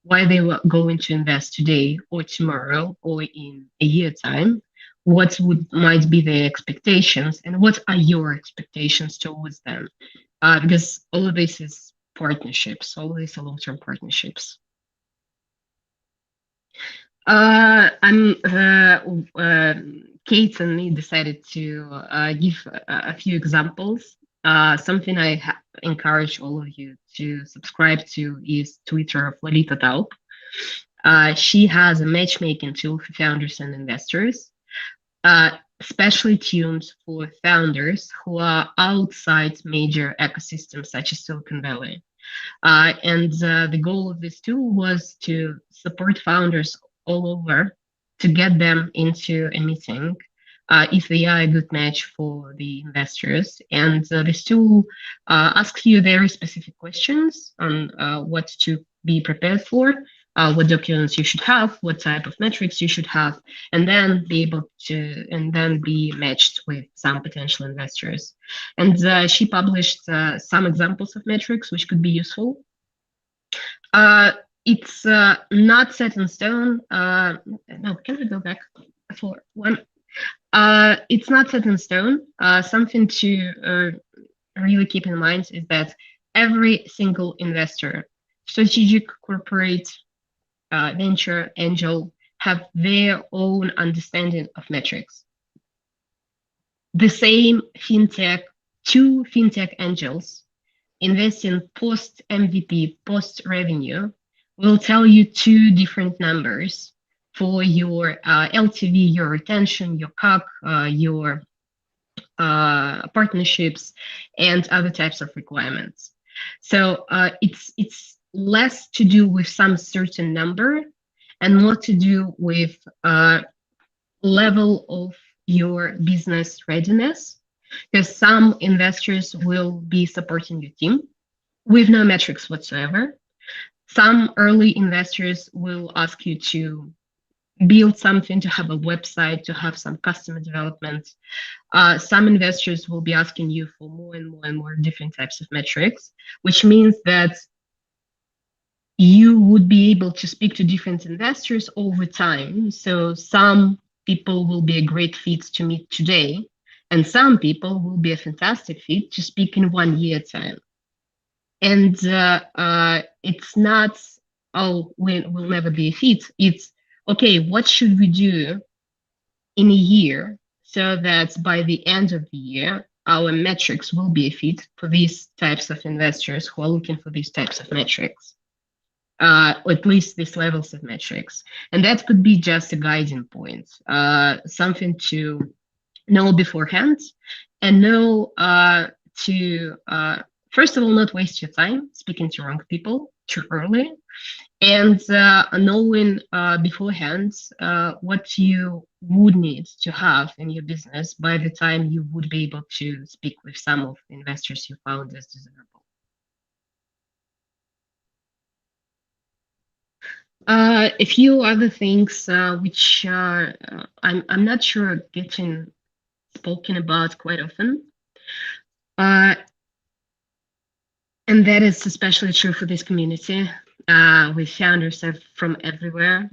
why they were going to invest today or tomorrow or in a year time, what might be their expectations, and what are your expectations towards them, because all of this is partnerships, all of these are long-term partnerships. I'm Kate and me decided to give a few examples. Something I encourage all of you to subscribe to is Twitter of Lolita Taub. She has a matchmaking tool for founders and investors, specially tuned for founders who are outside major ecosystems such as Silicon Valley. And the goal of this tool was to support founders all over to get them into a meeting if they are a good match for the investors. And this tool asks you very specific questions on what to be prepared for, what documents you should have, what type of metrics you should have, and then be able to, and then be matched with some potential investors. And she published some examples of metrics which could be useful. It's not set in stone. No, can we go back for one? It's not set in stone. Something to really keep in mind is that every single investor, strategic, corporate, venture, angel, have their own understanding of metrics. The same fintech, two fintech angels investing post MVP, post revenue, will tell you two different numbers for your LTV, your retention, your CAC, your partnerships, and other types of requirements. So it's less to do with some certain number and more to do with level of your business readiness, because some investors will be supporting your team with no metrics whatsoever. Some early investors will ask you to build something, to have a website, to have some customer development. Some investors will be asking you for more and more and more different types of metrics, which means that you would be able to speak to different investors over time. So some people will be a great fit to meet today, and some people will be a fantastic fit to speak in 1 year time. And it's not, oh, we'll never be a fit. It's, okay, what should we do in a year so that by the end of the year, our metrics will be a fit for these types of investors who are looking for these types of metrics, or at least these levels of metrics. And that could be just a guiding point, something to know beforehand and know to, first of all, not waste your time speaking to wrong people too early, and knowing beforehand what you would need to have in your business by the time you would be able to speak with some of the investors you found as desirable. A few other things which I'm not sure getting spoken about quite often, and that is especially true for this community with founders from everywhere.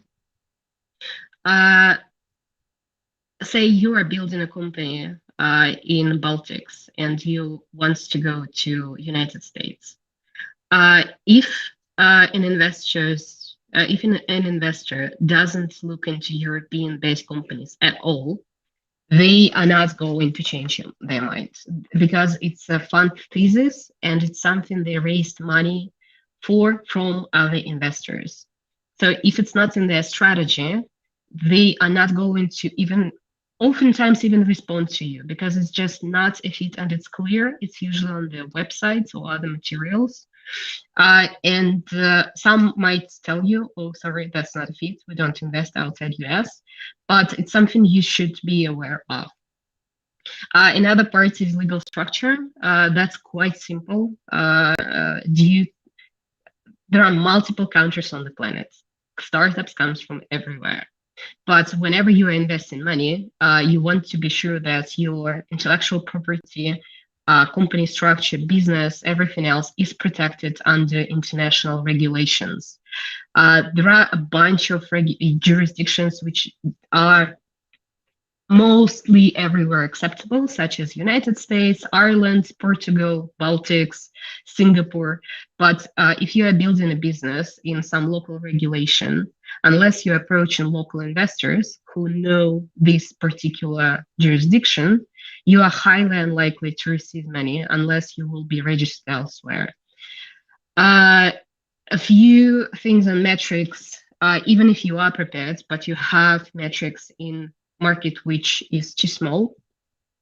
Say you are building a company in Baltics and you want to go to United States. If an investor doesn't look into European-based companies at all, they are not going to change their minds, because it's a fund thesis and it's something they raised money for from other investors. So if it's not in their strategy, they are not going to even oftentimes even respond to you because it's just not a fit and it's clear. It's usually on their websites or other materials. And some might tell you, oh, sorry, that's not a fit. We don't invest outside US, but it's something you should be aware of. Another part is legal structure. That's quite simple. There are multiple countries on the planet. Startups comes from everywhere. But whenever you are investing money, you want to be sure that your intellectual property, company structure, business, everything else is protected under international regulations. There are a bunch of jurisdictions which are mostly everywhere acceptable, such as United States, Ireland, Portugal, Baltics, Singapore. But if you are building a business in some local regulation, unless you're approaching local investors who know this particular jurisdiction, you are highly unlikely to receive money unless you will be registered elsewhere. A few things on metrics, even if you are prepared, but you have metrics in market which is too small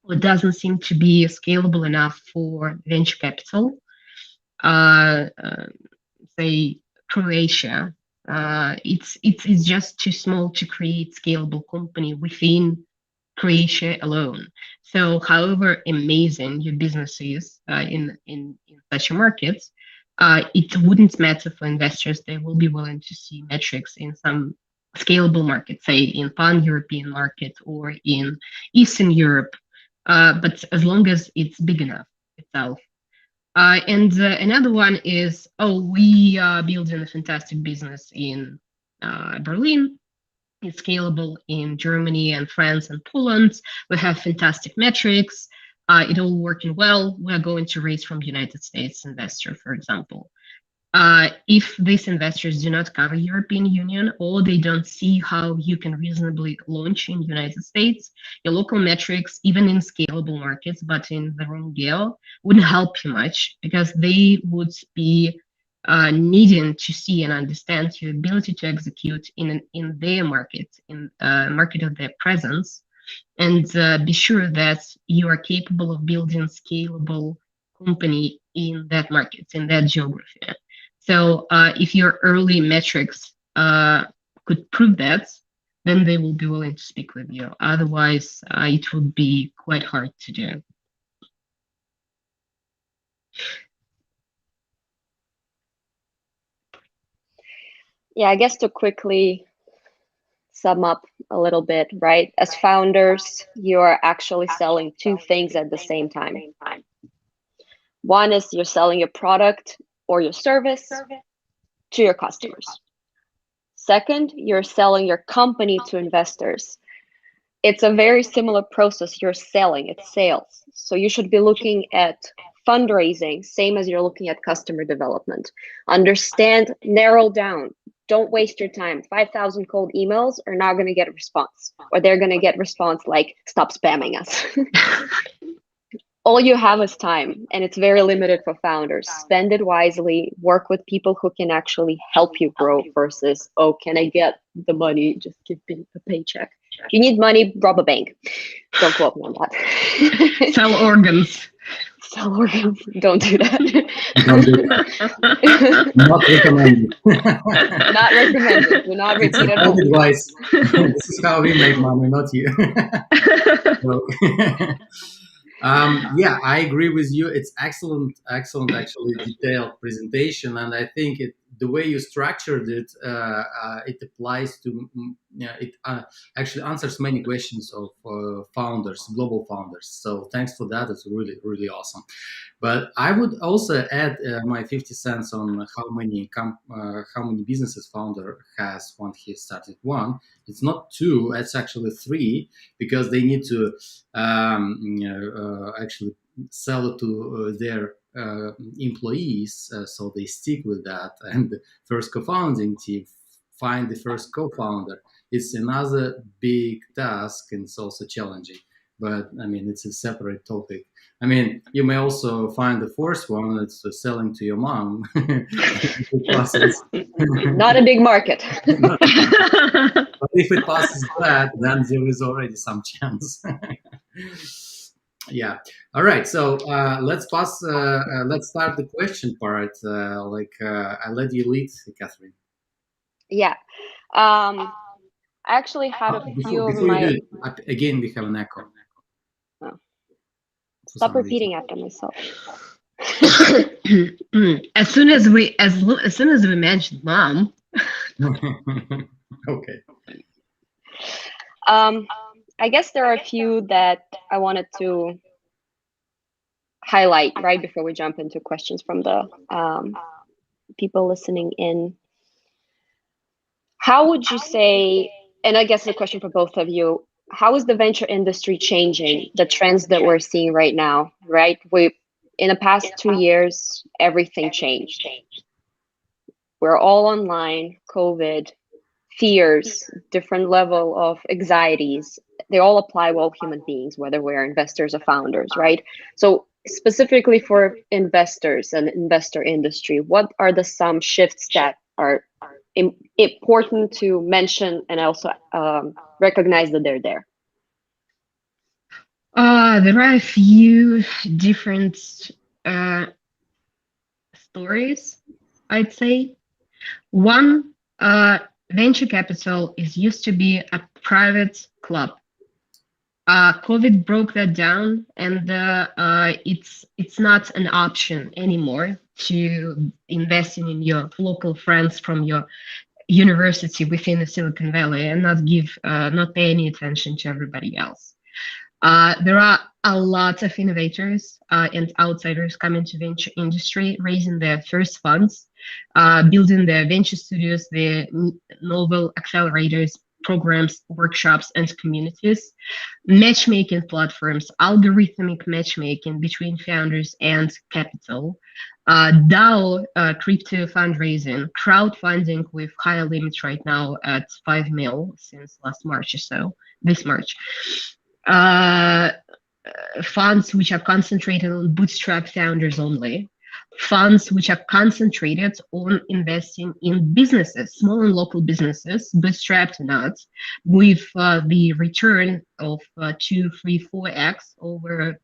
or doesn't seem to be scalable enough for venture capital. Say Croatia, it's just too small to create scalable company within Croatia alone. So, however amazing your business is in such a market, it wouldn't matter for investors. They will be willing to see metrics in some scalable market, say in pan-European market or in Eastern Europe, but as long as it's big enough itself. And another one is, we are building a fantastic business in Berlin. It's scalable in Germany and France and Poland. We have fantastic metrics. It all working well. We are going to raise from United States investor, for example. If these investors do not cover European Union or they don't see how you can reasonably launch in United States, your local metrics, even in scalable markets, but in the wrong geo, wouldn't help you much because they would be needing to see and understand your ability to execute in their market, in market of their presence, and be sure that you are capable of building scalable company in that market, in that geography. So if your early metrics could prove that, then they will be willing to speak with you. Otherwise, it would be quite hard to do. Yeah, I guess to quickly sum up a little bit, right? As founders, you are actually selling two things at the same time. One is you're selling your product or your service to your customers. Second, you're selling your company to investors. It's a very similar process. You're selling, it's sales. So you should be looking at fundraising, same as you're looking at customer development. Understand, narrow down. Don't waste your time. 5,000 cold emails are not going to get a response, or they're going to get response like, stop spamming us. All you have is time, and it's very limited for founders. Spend it wisely, work with people who can actually help you grow versus, oh, can I get the money? Just give me the paycheck. If you need money, rob a bank. Don't quote me on that. Sell organs. Sell organs. Don't do that. Don't do that. Not recommended. Not recommended. Do not repeat at home. Advice. This is how we make money, not you. Yeah, I agree with you. It's excellent, actually detailed presentation, and I think the way you structured it, it applies to, it actually answers many questions of founders, global founders. So thanks for that. It's really, really awesome. But I would also add my 50 cents on how many businesses founder has when he started one. It's not two; it's actually three, because they need to actually sell it to their employees, so they stick with that. And the first co-founding team find the first co-founder. It's another big task, and it's also challenging. But I mean, it's a separate topic. I mean, you may also find the fourth one that's selling to your mom. Not a big market. But if it passes that, then there is already some chance. Yeah. All right. So let's pass. Let's start the question part. I'll let you lead, Catherin. Yeah. I actually had a few of Before you my. do it, again, we have an echo. Oh. Stop repeating after myself. as soon as we mentioned mom. Okay. I guess there are a few that I wanted to highlight right before we jump into questions from the people listening in. How would you say, and I guess the question for both of you, how is the venture industry changing, the trends that we're seeing right now, right? In the past 2 years, everything changed. We're all online, COVID, fears, different level of anxieties, they all apply to all human beings, whether we're investors or founders, right? So specifically for investors and investor industry, what are some shifts that are important to mention and also recognize that they're there? There are a few different stories, I'd say. One, venture capital used to be a private club. COVID broke that down, and it's not an option anymore to invest in your local friends from your university within the Silicon Valley and not pay any attention to everybody else. There are a lot of innovators and outsiders coming to venture industry, raising their first funds, building their venture studios, their novel accelerators, programs, workshops, and communities, matchmaking platforms, algorithmic matchmaking between founders and capital, DAO, crypto fundraising, crowdfunding with higher limits right now at 5 mil since last March or so, this March. Funds which are concentrated on bootstrap founders only, funds which are concentrated on investing in businesses, small and local businesses, bootstrapped or not, with the return of 2, 3, 4x over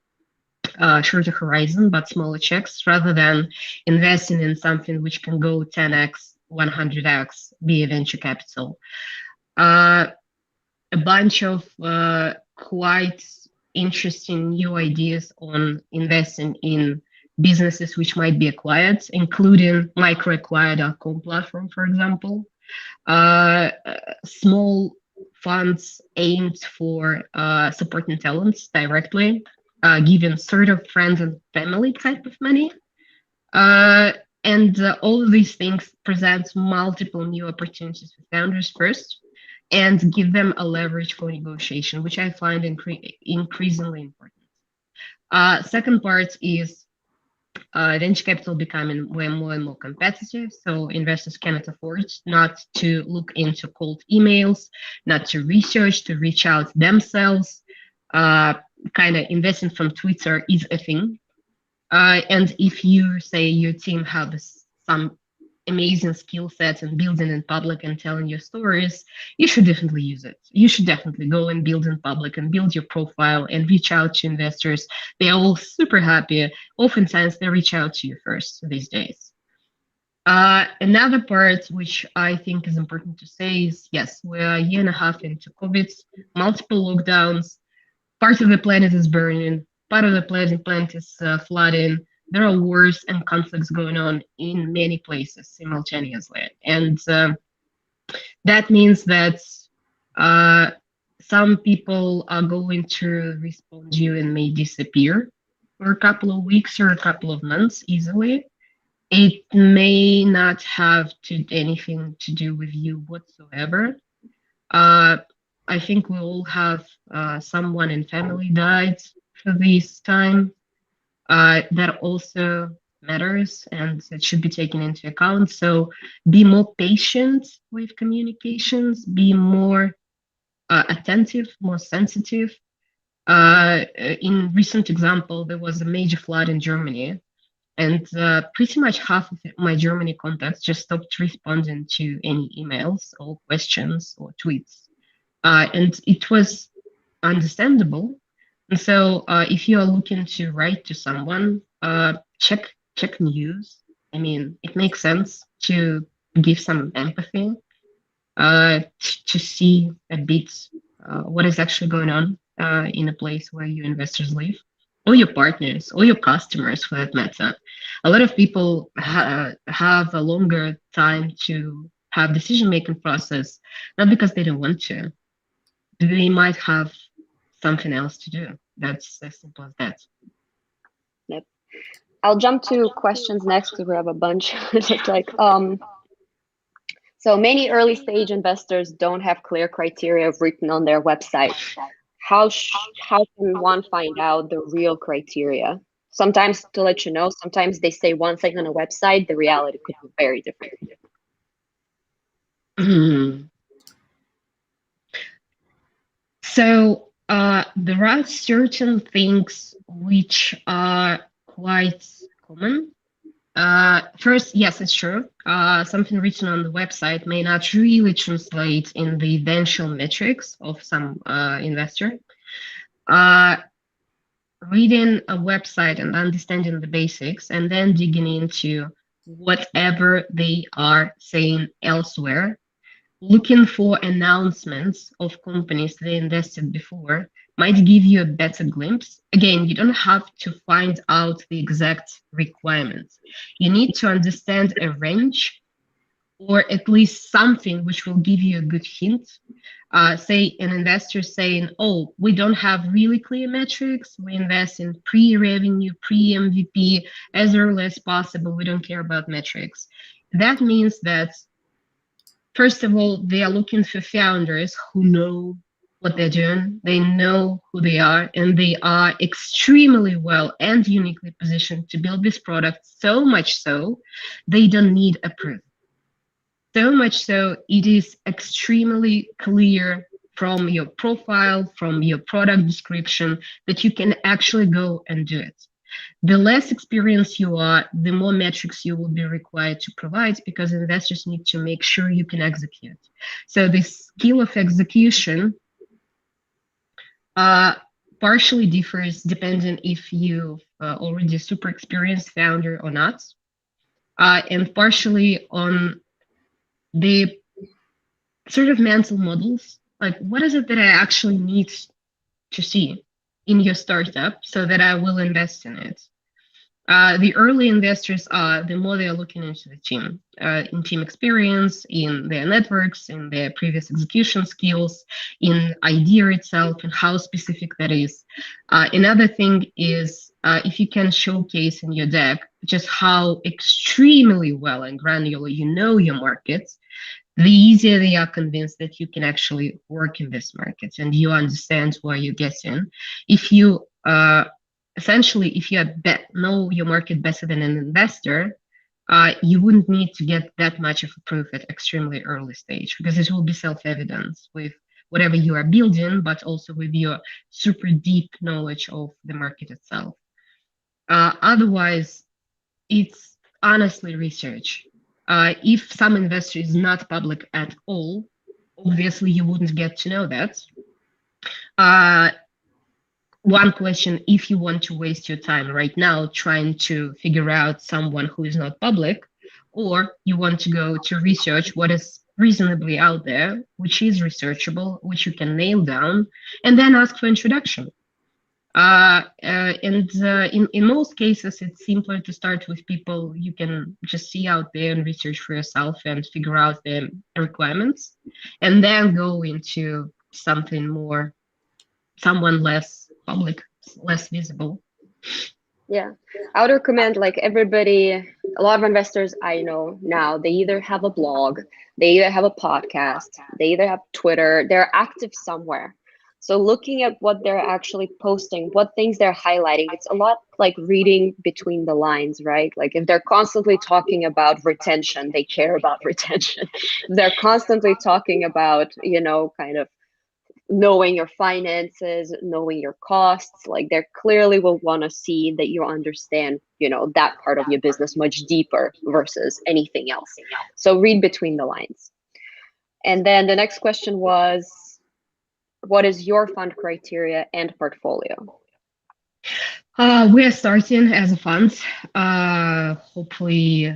shorter horizon, but smaller checks, rather than investing in something which can go 10x, 100x, be a venture capital. A bunch of quite interesting new ideas on investing in businesses which might be acquired, including microacquire.com platform, for example. Small funds aimed for supporting talents directly, giving sort of friends and family type of money. And all of these things present multiple new opportunities for founders first, and give them a leverage for negotiation, which I find increasingly important. Second part is venture capital becoming more and more competitive, so investors cannot afford not to look into cold emails, not to research, to reach out themselves. Kind of investing from Twitter is a thing. And if you say your team has some amazing skill sets and building in public and telling your stories, you should definitely use it. You should definitely go and build in public and build your profile and reach out to investors. They are all super happy. Oftentimes they reach out to you first these days. Another part which I think is important to say is, yes, we're a year and a half into COVID, multiple lockdowns, part of the planet is burning, part of the planet is flooding. There are wars and conflicts going on in many places simultaneously. And that means that some people are going to respond to you and may disappear for a couple of weeks or a couple of months easily. It may not have anything to do with you whatsoever. I think we all have someone in family died for this time. That also matters and it should be taken into account. So be more patient with communications, be more attentive, more sensitive. In recent example, there was a major flood in Germany, and pretty much half of my Germany contacts just stopped responding to any emails or questions or tweets. And it was understandable. And so if you are looking to write to someone, check news. I mean, it makes sense to give some empathy, to see a bit what is actually going on in a place where your investors live, or your partners, or your customers for that matter. A lot of people have a longer time to have decision-making process, not because they don't want to. They might have something else to do. That's as simple as that. Yep. I'll jump to questions next because we have a bunch. Just like so many early stage investors don't have clear criteria written on their website. How can one find out the real criteria? Sometimes, to let you know, sometimes they say one thing on a website, the reality could be very different. So there are certain things which are quite common. First, yes, it's true. Something written on the website may not really translate in the eventual metrics of some investor. Reading a website and understanding the basics, and then digging into whatever they are saying elsewhere, looking for announcements of companies they invested before might give you a better glimpse. Again, you don't have to find out the exact requirements. You need to understand a range, or at least something which will give you a good hint. Say an investor saying, oh, we don't have really clear metrics. We invest in pre-revenue, pre-MVP as early as possible. We don't care about metrics. That means that, first of all, they are looking for founders who know what they're doing, they know who they are, and they are extremely well and uniquely positioned to build this product, so much so they don't need a proof. So much so it is extremely clear from your profile, from your product description, that you can actually go and do it. The less experienced you are, the more metrics you will be required to provide, because investors need to make sure you can execute. So the skill of execution partially differs depending if you've already a super experienced founder or not, and partially on the sort of mental models, like what is it that I actually need to see in your startup so that I will invest in it. The early investors are, the more they are looking into the team, in team experience, in their networks, in their previous execution skills, in idea itself, and how specific that is. Another thing is if you can showcase in your deck just how extremely well and granular you know your markets, the easier they are convinced that you can actually work in this market and you understand where you get in. If you essentially, if you know your market better than an investor, you wouldn't need to get that much of a proof at extremely early stage, because it will be self-evident with whatever you are building, but also with your super deep knowledge of the market itself. Otherwise, it's honestly research. If some investor is not public at all, obviously you wouldn't get to know that. One question, if you want to waste your time right now trying to figure out someone who is not public, or you want to go to research what is reasonably out there, which is researchable, which you can nail down, and then ask for introduction. In most cases, it's simpler to start with people you can just see out there and research for yourself and figure out their requirements, and then go into someone less public, less visible. Yeah, I would recommend, like, everybody, a lot of investors I know now, they either have a blog, they either have a podcast, they either have Twitter, they're active somewhere. So looking at what they're actually posting, what things they're highlighting, it's a lot like reading between the lines, right? Like if they're constantly talking about retention, they care about retention. They're constantly talking about, kind of knowing your finances, knowing your costs. Like they clearly will want to see that you understand, that part of your business much deeper versus anything else. So read between the lines. And then the next question was, what is your fund criteria and portfolio? We are starting as a fund. Hopefully,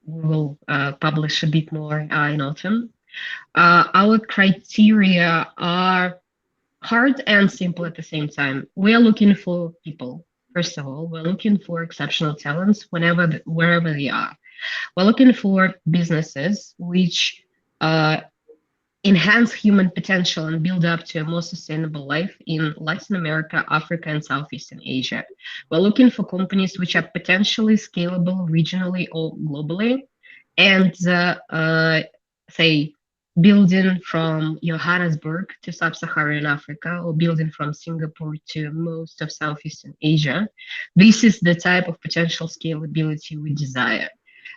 we will publish a bit more in autumn. Our criteria are hard and simple at the same time. We are looking for people. First of all, we're looking for exceptional talents wherever they are. We're looking for businesses which enhance human potential and build up to a more sustainable life in Latin America, Africa, and Southeastern Asia. We're looking for companies which are potentially scalable regionally or globally, and say building from Johannesburg to sub-Saharan Africa or building from Singapore to most of Southeastern Asia. This is the type of potential scalability we desire.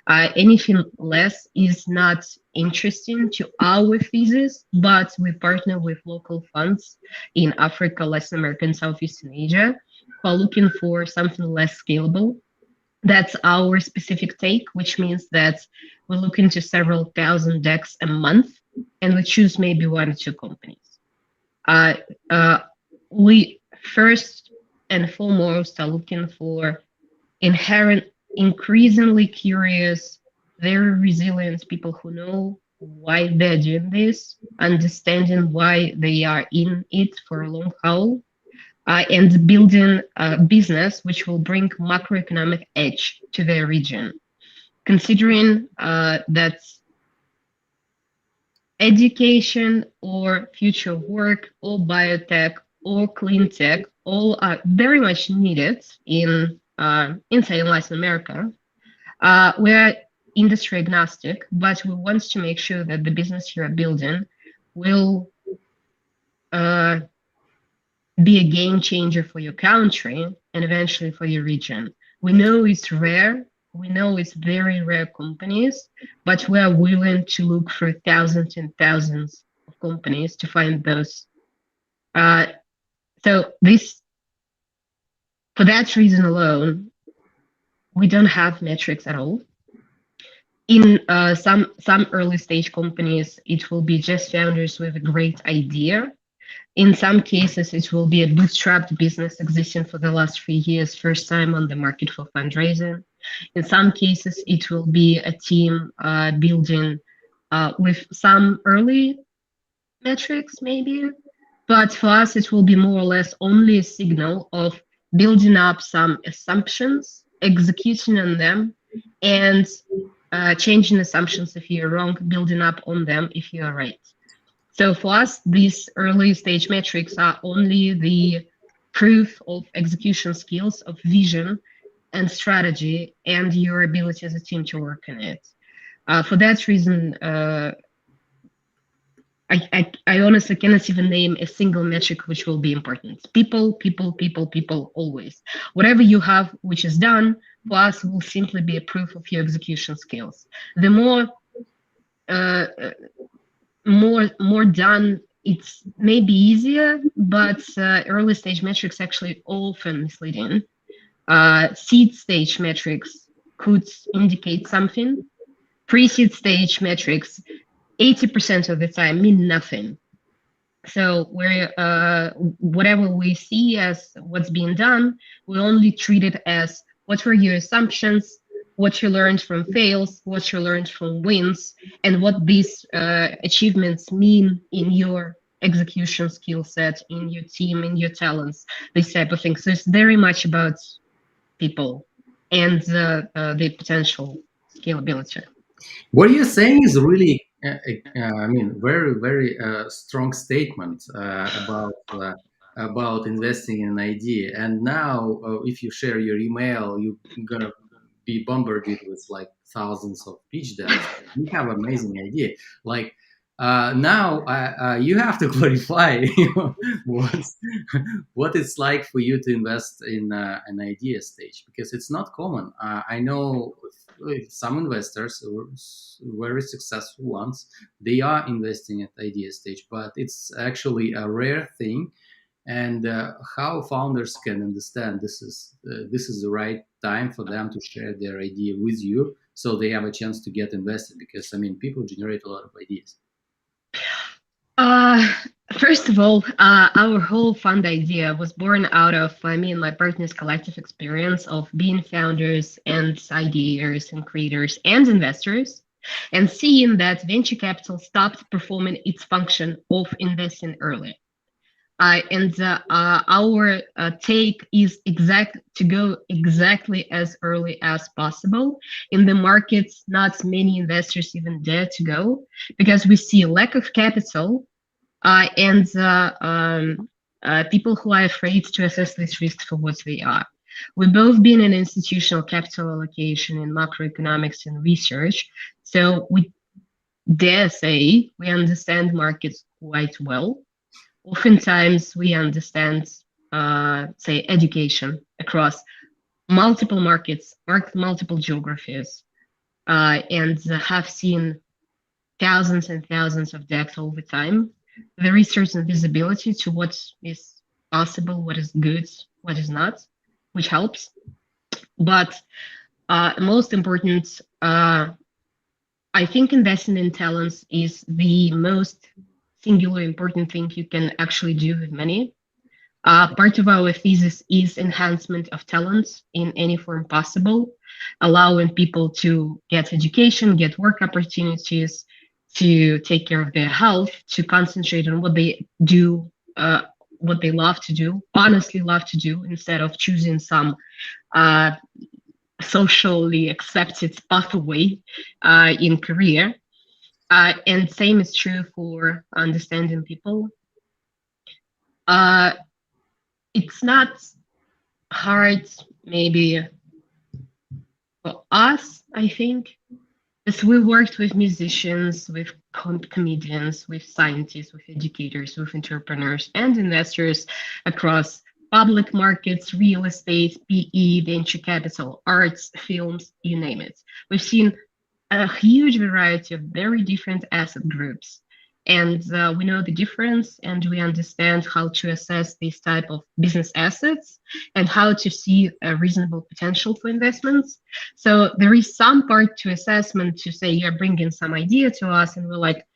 Anything less is not interesting to our thesis, but we partner with local funds in Africa, Latin America, and Southeastern Asia who are looking for something less scalable. That's our specific take, which means that we look into several thousand decks a month, and we choose maybe one or two companies. We first and foremost are looking for increasingly curious, very resilient people who know why they're doing this, understanding why they are in it for a long haul, and building a business which will bring macroeconomic edge to their region. Considering that education or future work or biotech or clean tech all are very much needed in inside Latin America. We're industry agnostic, but we want to make sure that the business you're building will be a game changer for your country and eventually for your region. We know it's rare. We know it's very rare companies, but we are willing to look for thousands and thousands of companies to find those. So for that reason alone, we don't have metrics at all. In some early stage companies, it will be just founders with a great idea. In some cases, it will be a bootstrapped business existing for the last 3 years, first time on the market for fundraising. In some cases, it will be a team building with some early metrics, maybe. But for us, it will be more or less only a signal of building up some assumptions, executing on them, and changing assumptions if you're wrong, building up on them if you're right. So for us, these early stage metrics are only the proof of execution skills, of vision and strategy, and your ability as a team to work on it. For that reason, I honestly cannot even name a single metric which will be important. People, always. Whatever you have which is done, for us will simply be a proof of your execution skills. The more done, it's maybe easier, but early stage metrics actually often misleading. Seed stage metrics could indicate something. Pre-seed stage metrics 80% of the time mean nothing. So whatever we see as what's being done, we only treat it as what were your assumptions, what you learned from fails, what you learned from wins, and what these achievements mean in your execution skill set, in your team, in your talents, this type of thing. So it's very much about people and the potential scalability. What you're saying is really, very, very strong statement about investing in an idea. And now, if you share your email, you're gonna be bombarded with like thousands of pitch decks. You have amazing idea. Like now, you have to clarify what it's like for you to invest in an idea stage, because it's not common. I know some investors, very successful ones, they are investing at idea stage, but it's actually a rare thing. And how founders can understand this is the right time for them to share their idea with you, so they have a chance to get invested, because I mean, people generate a lot of ideas. Uh, First of all, our whole fund idea was born out of me and my partner's collective experience of being founders and ideators and creators and investors, and seeing that venture capital stopped performing its function of investing early. And our take is to go exactly as early as possible. In the markets, not many investors even dare to go, because we see a lack of capital and people who are afraid to assess these risks for what they are. We've both been in institutional capital allocation in macroeconomics and research, so we dare say we understand markets quite well. Oftentimes, we understand, say, education across multiple markets, multiple geographies, and have seen thousands and thousands of decks over time. There is certain visibility to what is possible, what is good, what is not, which helps. But most important, I think investing in talents is the most singular important thing you can actually do with money. Part of our thesis is enhancement of talents in any form possible, allowing people to get education, get work opportunities, to take care of their health, to concentrate on what they do, what they love to do, honestly love to do, instead of choosing some socially accepted pathway in career. And same is true for understanding people. It's not hard, maybe for us, I think, as we worked with musicians, with comedians, with scientists, with educators, with entrepreneurs and investors across public markets, real estate, PE, venture capital, arts, films, you name it. We've seen a huge variety of very different asset groups. And we know the difference, and we understand how to assess these type of business assets and how to see a reasonable potential for investments. So there is some part to assessment to say you're bringing some idea to us, and we're like,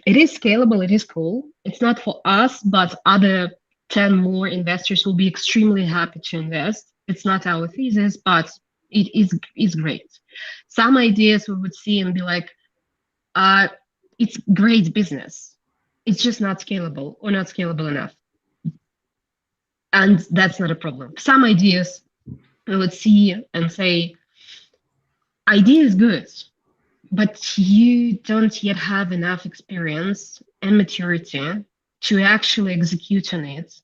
it is scalable, it is cool. It's not for us, but other 10 more investors will be extremely happy to invest. It's not our thesis, but it is great. Some ideas we would see and be like, it's great business. It's just not scalable or not scalable enough. And that's not a problem. Some ideas we would see and say, idea is good, but you don't yet have enough experience and maturity to actually execute on it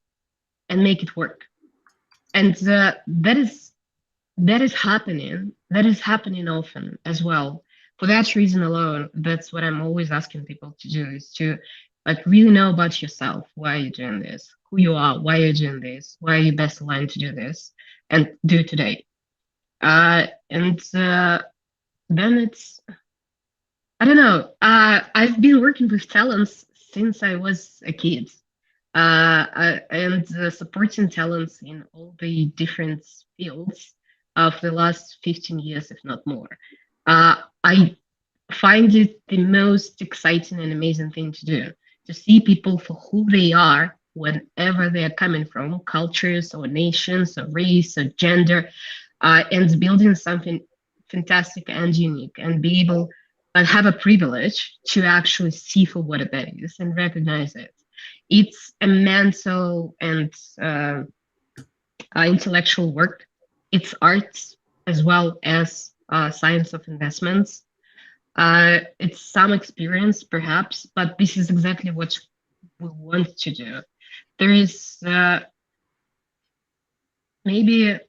and make it work. And that is happening. That is happening often as well. For that reason alone, that's what I'm always asking people to do, is to like really know about yourself. Why are you doing this? Who you are? Why are you doing this? Why are you best aligned to do this? And do it today. And then it's, I don't know. I've been working with talents since I was a kid, and supporting talents in all the different fields for the last 15 years, if not more. I find it the most exciting and amazing thing to do, to see people for who they are, wherever they are coming from, cultures or nations or race or gender, and building something fantastic and unique, and be able and have a privilege to actually see for what it is and recognize it. It's a mental and intellectual work. It's arts as well as science of investments. It's some experience, perhaps, but this is exactly what we want to do. There is maybe,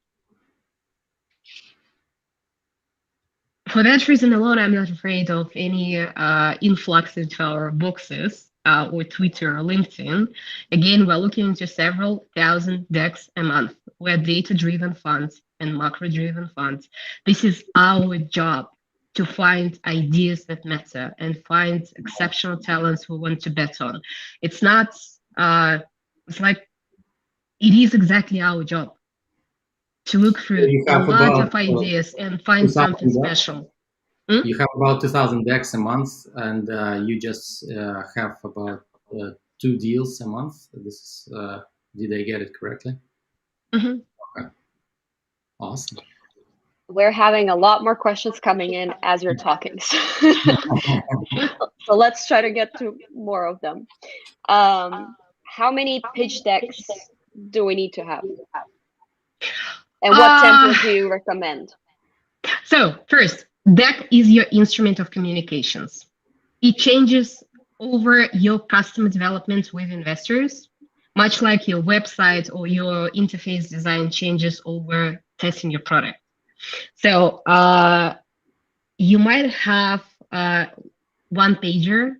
for that reason alone, I'm not afraid of any influx into our boxes or Twitter or LinkedIn. Again, we're looking into several thousand decks a month. We're data-driven funds, and macro-driven funds. This is our job to find ideas that matter and find exceptional talents we want to bet on. It's not, it's like, it is exactly our job to look through You a have lot about of ideas and find 2,000 something decks. special. You have about 2,000 decks a month, and you just have about 2 deals a month. This is, did I get it correctly? Mm-hmm. Okay. Awesome. We're having a lot more questions coming in as you're talking. So let's try to get to more of them. How many pitch decks do we need to have? And what template do you recommend? So first, deck is your instrument of communications. It changes over your customer development with investors, much like your website or your interface design changes over testing your product. So you might have one pager,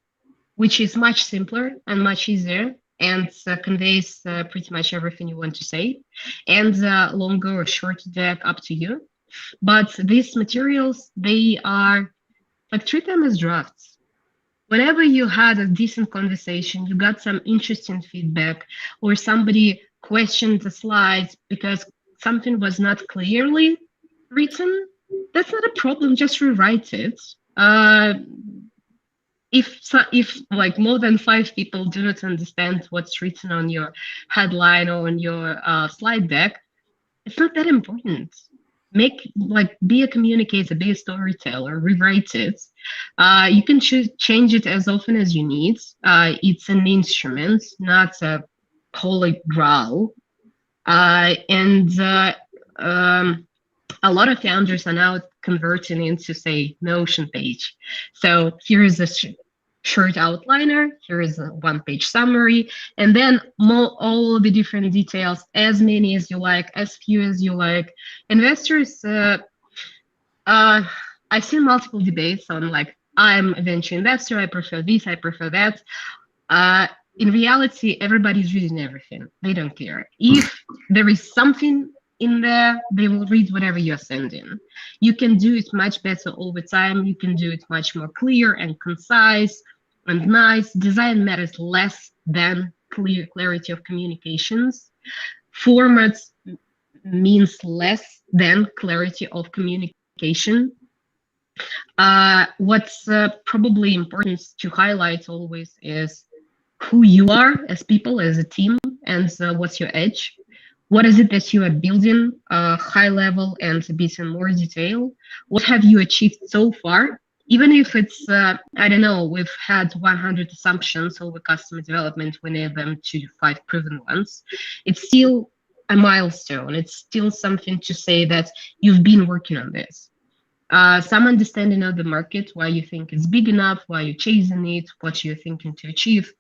which is much simpler and much easier and conveys pretty much everything you want to say, and longer or short deck, up to you. But these materials, they are like, treat them as drafts. Whenever you had a decent conversation, you got some interesting feedback, or somebody questioned the slides because something was not clearly written, that's not a problem, just rewrite it. If like more than 5 people do not understand what's written on your headline or on your slide deck, it's not that important. Be a communicator, be a storyteller, rewrite it. You can change it as often as you need. It's an instrument, not a holy grail. A lot of founders are now converting into, say, Notion page. So here is a short outliner, here is a one-page summary, and then all the different details, as many as you like, as few as you like. Investors, I've seen multiple debates on, like, I'm a venture investor, I prefer this, I prefer that. In reality, everybody's reading everything. They don't care. If there is something in there, they will read whatever you're sending. You can do it much better over time. You can do it much more clear and concise and nice. Design matters less than clarity of communications. Formats means less than clarity of communication. What's probably important to highlight always is who you are as people, as a team, and what's your edge. What is it that you are building, high level and a bit in more detail? What have you achieved so far? Even if it's, I don't know, we've had 100 assumptions over customer development, we need them to 5 proven ones. It's still a milestone. It's still something to say that you've been working on this. Some understanding of the market, why you think it's big enough, why you're chasing it, what you're thinking to achieve.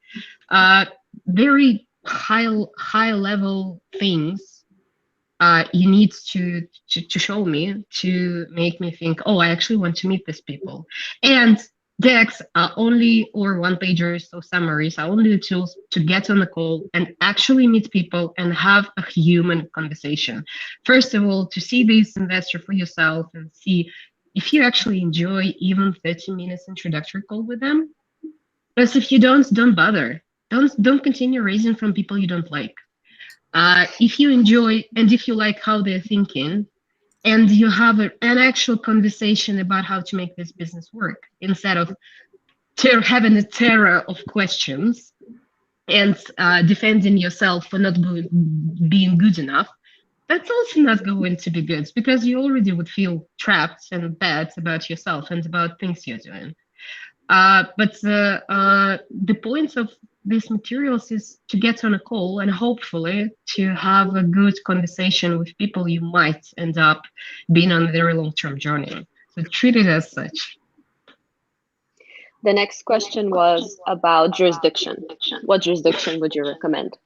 Very high level things you need to show me to make me think, oh, I actually want to meet these people. And decks are only, or one pagers or summaries are only the tools to get on the call and actually meet people and have a human conversation. First of all, to see this investor for yourself and see if you actually enjoy even 30 minutes introductory call with them. Because if you don't bother. Don't continue raising from people you don't like. If you enjoy and if you like how they're thinking, and you have an actual conversation about how to make this business work, instead of having a terror of questions and defending yourself for not being good enough, that's also not going to be good, because you already would feel trapped and bad about yourself and about things you're doing. But the point of these materials is to get on a call and hopefully to have a good conversation with people you might end up being on a very long-term journey. So treat it as such. The next question was about jurisdiction. What jurisdiction would you recommend?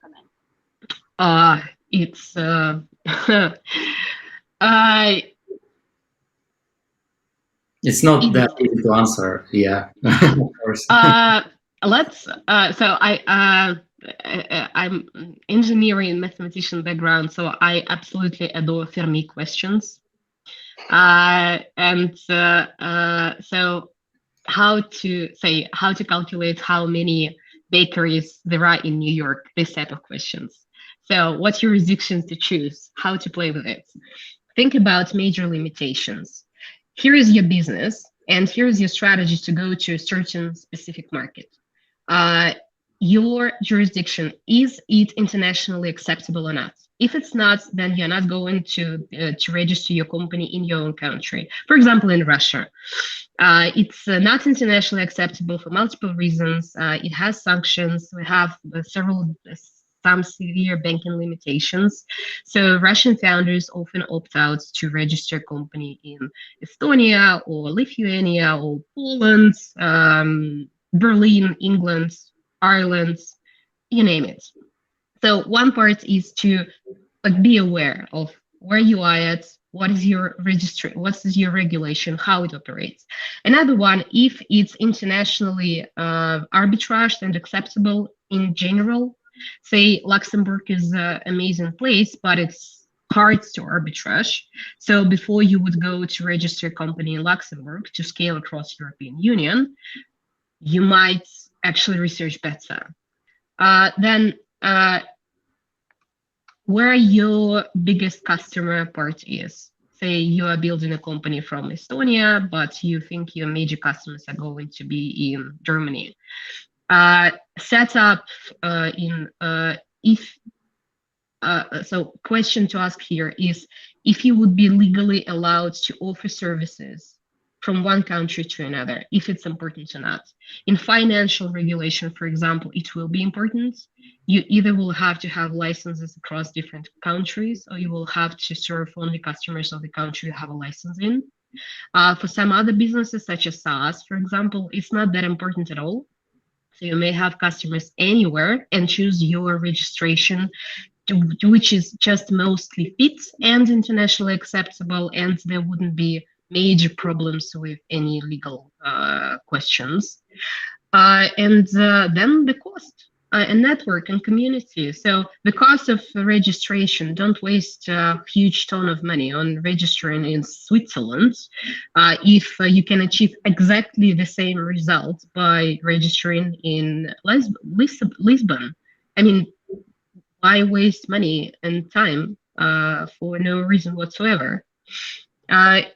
It's it's not that easy to answer. Yeah, of course. I'm engineering mathematician background, so I absolutely adore Fermi questions. So how to calculate how many bakeries there are in New York, this set of questions. So what jurisdictions to choose, how to play with it. Think about major limitations. Here is your business, and here's your strategy to go to a certain specific market. Your jurisdiction, is it internationally acceptable or not? If it's not, then you're not going to register your company in your own country. For example, in Russia, it's not internationally acceptable for multiple reasons. It has sanctions. We have some severe banking limitations. So Russian founders often opt out to register a company in Estonia or Lithuania or Poland, Berlin, England, Ireland, you name it. So one part is to be aware of where you are at, what is your registry, what is your regulation, how it operates. Another one, if it's internationally arbitraged and acceptable in general, say Luxembourg is an amazing place, but it's hard to arbitrage. So before you would go to register a company in Luxembourg to scale across European Union, you might actually research better. Then where your biggest customer part is. Say you are building a company from Estonia, but you think your major customers are going to be in Germany. Set up so question to ask here is if you would be legally allowed to offer services from one country to another, if it's important or not. In financial regulation, for example, it will be important. You either will have to have licenses across different countries, or you will have to serve only customers of the country you have a license in. For some other businesses, such as SaaS, for example, it's not that important at all. So you may have customers anywhere and choose your registration, which is just mostly fit and internationally acceptable, and there wouldn't be major problems with any legal questions. And then the cost and network and community. So the cost of registration, don't waste a huge ton of money on registering in Switzerland if you can achieve exactly the same result by registering in Lisbon. I mean, why waste money and time for no reason whatsoever? Another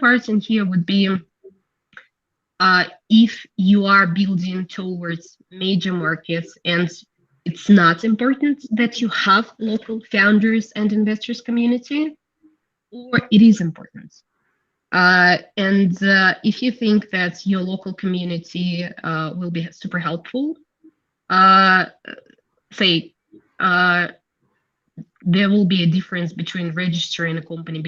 part in here would be if you are building towards major markets and it's not important that you have local founders and investors community, or it is important. And if you think that your local community will be super helpful, say there will be a difference between registering a company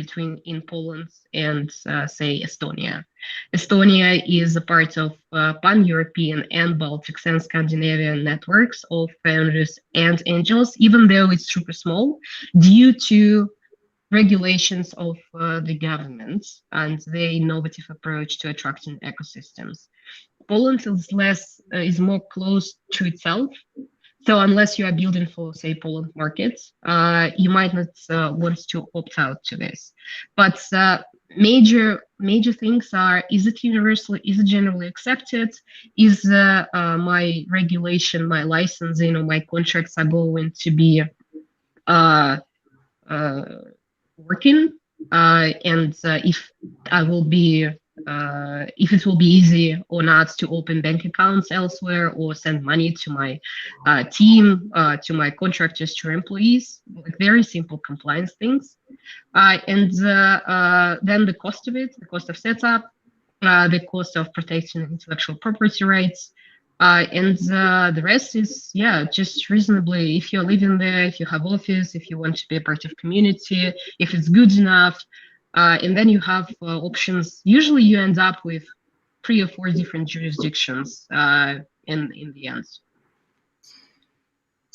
in Poland and say Estonia. Estonia is a part of pan-European and Baltics and Scandinavian networks of founders and angels, even though it's super small, due to regulations of the government and their innovative approach to attracting ecosystems. Poland is more close to itself. So unless you are building for, say, Poland markets, you might not want to opt out to this. But major things are: is it universal? Is it generally accepted? Is my regulation, my licensing, or my contracts are going to be working? And if I will be if it will be easy or not to open bank accounts elsewhere or send money to my team, to my contractors, to employees, like very simple compliance things. And then the cost of it, the cost of setup, the cost of protecting intellectual property rights, and the rest is, just reasonably, if you're living there, if you have office, if you want to be a part of community, if it's good enough. And then you have options. Usually you end up with 3 or 4 different jurisdictions in the end.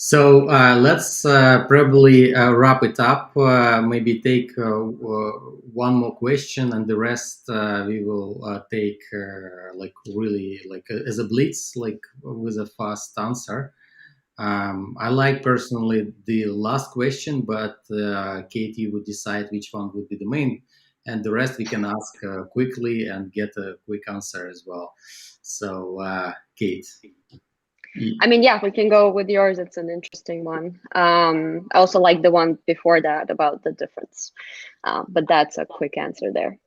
So let's probably wrap it up. Maybe take one more question, and the rest we will take like really like as a blitz, like with a fast answer. I like personally the last question, but Katie would decide which one would be the main, and the rest we can ask quickly and get a quick answer as well. So, Kate. I mean, yeah, we can go with yours. It's an interesting one. I also like the one before that about the difference, but that's a quick answer there.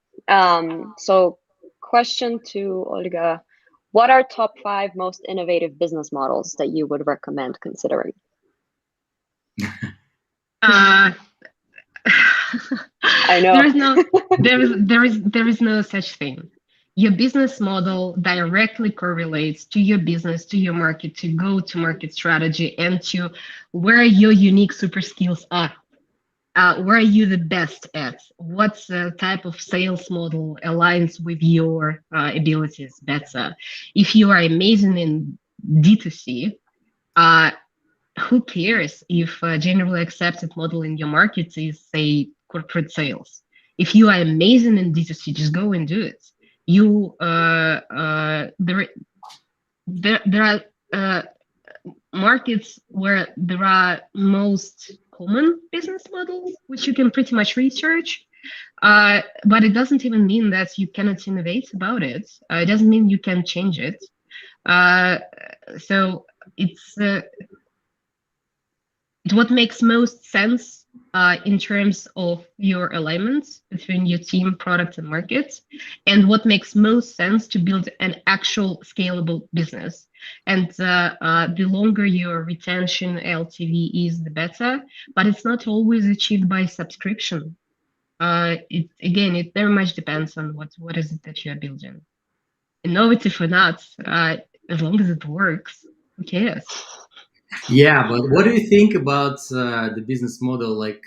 So question to Olga, what are top 5 most innovative business models that you would recommend considering? I know. there is no such thing. Your business model directly correlates to your business, to your market, to go-to-market strategy, and to where your unique super skills are. Where are you the best at? What type of sales model aligns with your abilities better? If you are amazing in D2C, who cares if a generally accepted model in your market is, say, corporate sales? If you are amazing in D2C, just go and do it. There are markets where there are most common business models, which you can pretty much research. But it doesn't even mean that you cannot innovate about it. It doesn't mean you can change it. So it's what makes most sense in terms of your alignments between your team, product, and market, and what makes most sense to build an actual scalable business. And the longer your retention LTV is, the better, but it's not always achieved by subscription. It very much depends on what is it that you are building. Innovative or not, as long as it works, who cares? Yeah, but what do you think about the business model? Like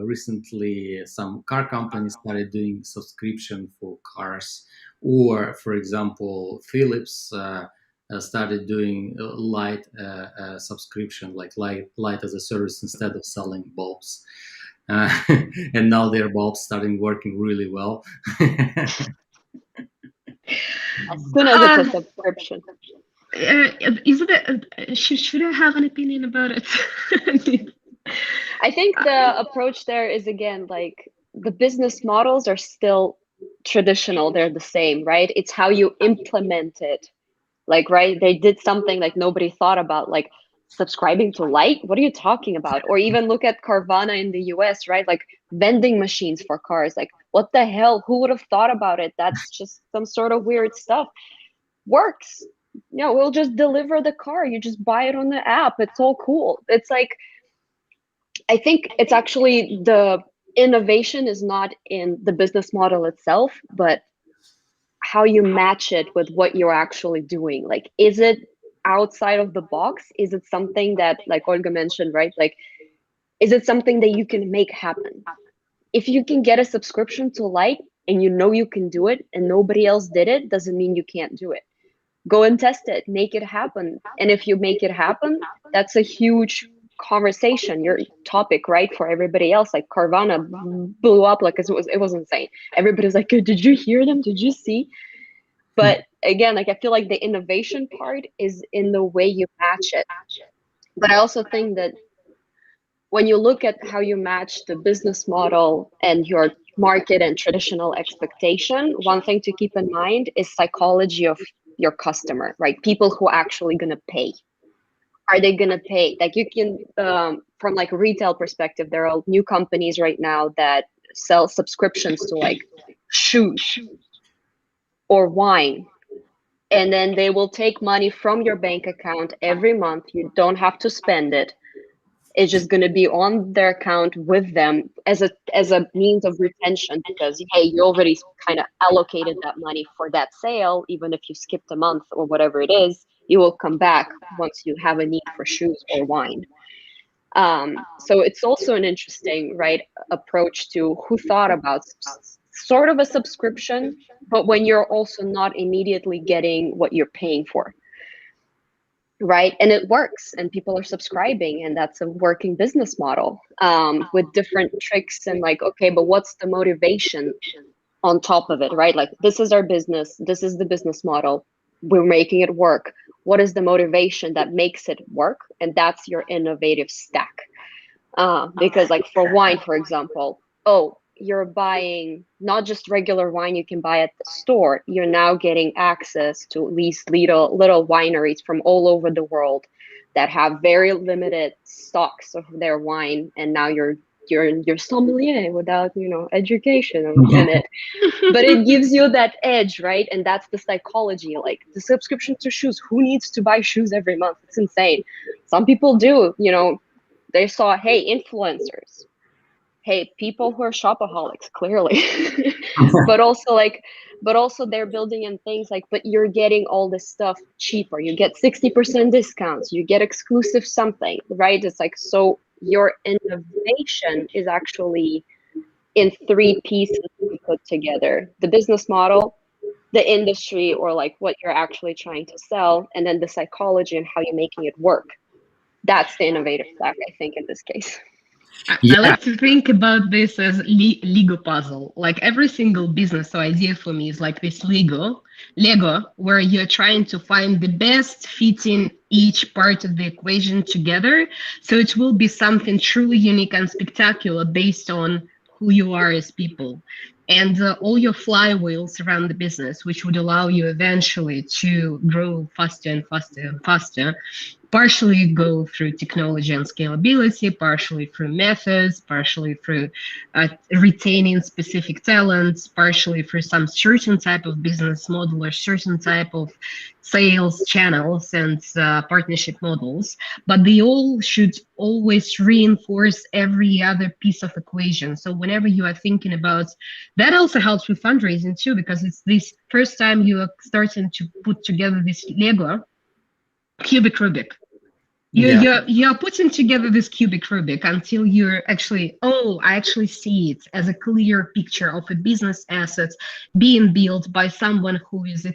recently, some car companies started doing subscription for cars, or for example, Philips started doing light subscription, like light as a service instead of selling bulbs. And now their bulbs starting working really well. As soon as it's a subscription. Is it should I have an opinion about it? I think the approach there is, again, like the business models are still traditional. They're the same, right? It's how you implement it. Like, right, they did something like nobody thought about, like subscribing to Light. What are you talking about? Or even look at Carvana in the US, right? Like vending machines for cars. Like, what the hell? Who would have thought about it? That's just some sort of weird stuff. Works. No, we'll just deliver the car. You just buy it on the app. It's all cool. It's like, I think it's actually the innovation is not in the business model itself, but how you match it with what you're actually doing. Like, is it outside of the box? Is it something that, like Olga mentioned, right? Like, is it something that you can make happen? If you can get a subscription to Light and you know you can do it and nobody else did it, doesn't mean you can't do it. Go and test it, make it happen. And if you make it happen, that's a huge conversation, your topic, right? For everybody else, like Carvana blew up, like it was insane. Everybody's like, did you hear them? Did you see? But again, like I feel like the innovation part is in the way you match it. But I also think that when you look at how you match the business model and your market and traditional expectation, one thing to keep in mind is psychology of your customer, right? People who are actually going to pay. Are they going to pay? Like you can, from like a retail perspective, there are new companies right now that sell subscriptions to like shoes or wine. And then they will take money from your bank account every month. You don't have to spend it. It's just going to be on their account with them as a means of retention, because hey, you already kind of allocated that money for that sale. Even if you skipped a month or whatever it is, you will come back once you have a need for shoes or wine. So it's also an interesting, right, approach to who thought about sort of a subscription, but when you're also not immediately getting what you're paying for. right? And it works, and people are subscribing, and that's a working business model, with different tricks and like, okay, but what's the motivation on top of it, right? Like, this is our business, this is the business model, we're making it work. What is the motivation that makes it work? And that's your innovative stack. Because like for wine, for example, oh, you're buying not just regular wine you can buy at the store. You're now getting access to these little wineries from all over the world that have very limited stocks of their wine, and now you're sommelier without education in it. But it gives you that edge, right? And that's the psychology. Like the subscription to shoes, who needs to buy shoes every month? It's insane. Some people do. They saw, hey, influencers, hey, people who are shopaholics, clearly. but also like but also they're building in things like, but you're getting all this stuff cheaper, you get 60% discounts, you get exclusive something, right? It's like, so your innovation is actually in three pieces put together: the business model, the industry, or like what you're actually trying to sell, and then the psychology and how you're making it work. That's the innovative stack, I think, in this case. I like to think about this as Lego puzzle. Like every single business idea for me is like this Lego, where you're trying to find the best fitting each part of the equation together. So it will be something truly unique and spectacular based on who you are as people. And all your flywheels around the business, which would allow you eventually to grow faster and faster and faster, partially go through technology and scalability, partially through methods, partially through retaining specific talents, partially through some certain type of business model or certain type of sales channels and partnership models. But they all should always reinforce every other piece of equation. So whenever you are thinking about, that also helps with fundraising too, because it's this first time you are starting to put together this Lego cubic Rubik. You're putting together this cubic Rubik until you're actually, I actually see it as a clear picture of a business asset being built by someone who is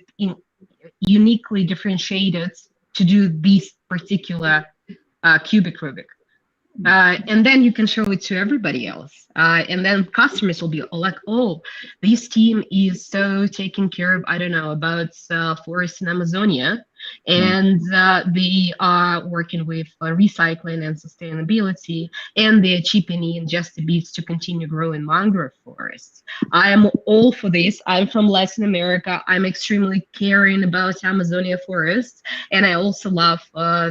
uniquely differentiated to do this particular cubic Rubik. And then you can show it to everybody else. And then customers will be like, oh, this team is so taking care of, I don't know, about forests in Amazonia. And they are working with recycling and sustainability, and they're chipping in just a bit to continue growing mangrove forests. I am all for this. I'm from Latin America. I'm extremely caring about Amazonia forests. And I also love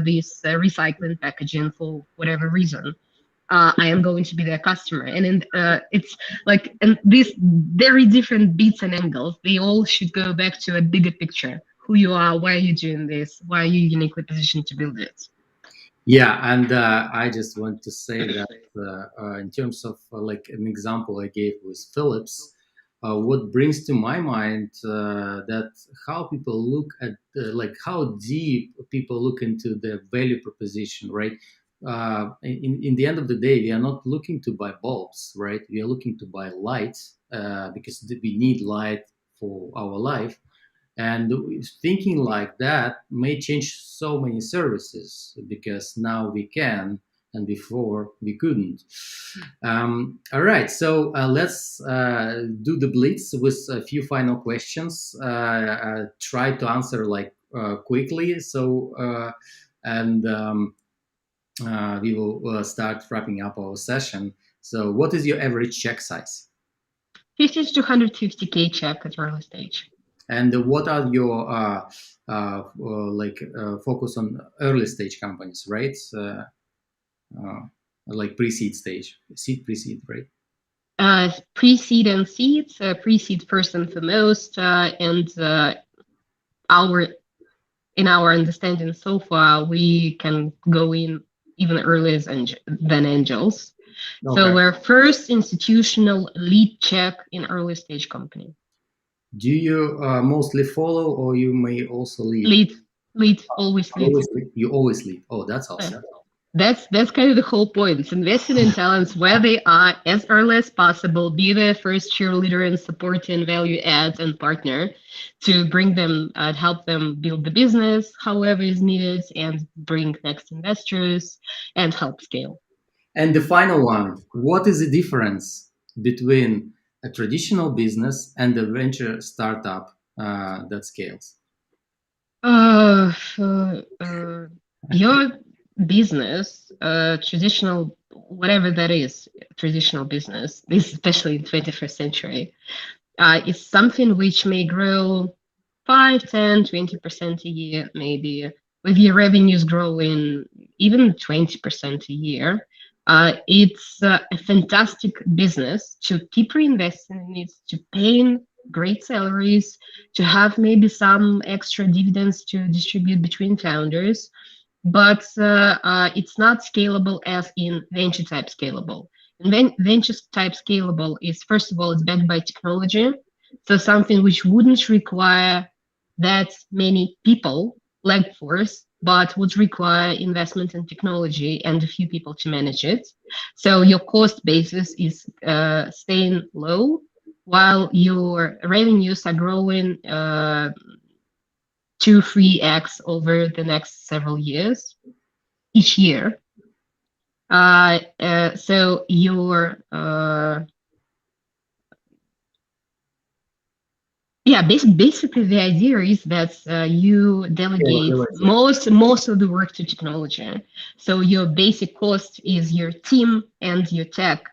this recycling packaging for whatever reason. I am going to be their customer. And it's like, and these very different beats and angles, they all should go back to a bigger picture. Who you are, why are you doing this? Why are you uniquely positioned to build it? Yeah, and I just want to say that in terms of like an example I gave with Philips, what brings to my mind that how people look at like how deep people look into the value proposition, right? In the end of the day, we are not looking to buy bulbs, right? We are looking to buy light because we need light for our life. And thinking like that may change so many services because now we can, and before we couldn't. All right, so let's do the blitz with a few final questions. Try to answer like quickly. So, and we will start wrapping up our session. So, what is your average check size? 50 to 150K check at early stage. And what are your focus on early stage companies, right? Like pre-seed stage, seed pre-seed, right? Pre-seed and seeds, pre-seed first and foremost, and in our understanding so far, we can go in even earlier than angels. Okay. So we're first institutional lead check in early stage company. Do you mostly follow, or you may also lead? Lead, always lead. You always lead. Oh, that's awesome. That's kind of the whole point. It's investing in talents where they are as early as possible, be their first cheerleader and support and value add and partner to bring them, help them build the business however is needed and bring next investors and help scale. And the final one, what is the difference between a traditional business and a venture startup that scales? Uh, your business, traditional, whatever that is, traditional business, especially in 21st century, is something which may grow 5, 10, 20% a year, maybe, with your revenues growing even 20% a year. It's a fantastic business to keep reinvesting in it, to paying great salaries, to have maybe some extra dividends to distribute between founders, but it's not scalable as in venture type scalable. And venture type scalable is, first of all, it's backed by technology, so something which wouldn't require that many people, leg force, but would require investment in technology and a few people to manage it. So your cost basis is staying low while your revenues are growing 2-3x over the next several years each year. So your basically the idea is that you delegate most of the work to technology. So your basic cost is your team and your tech.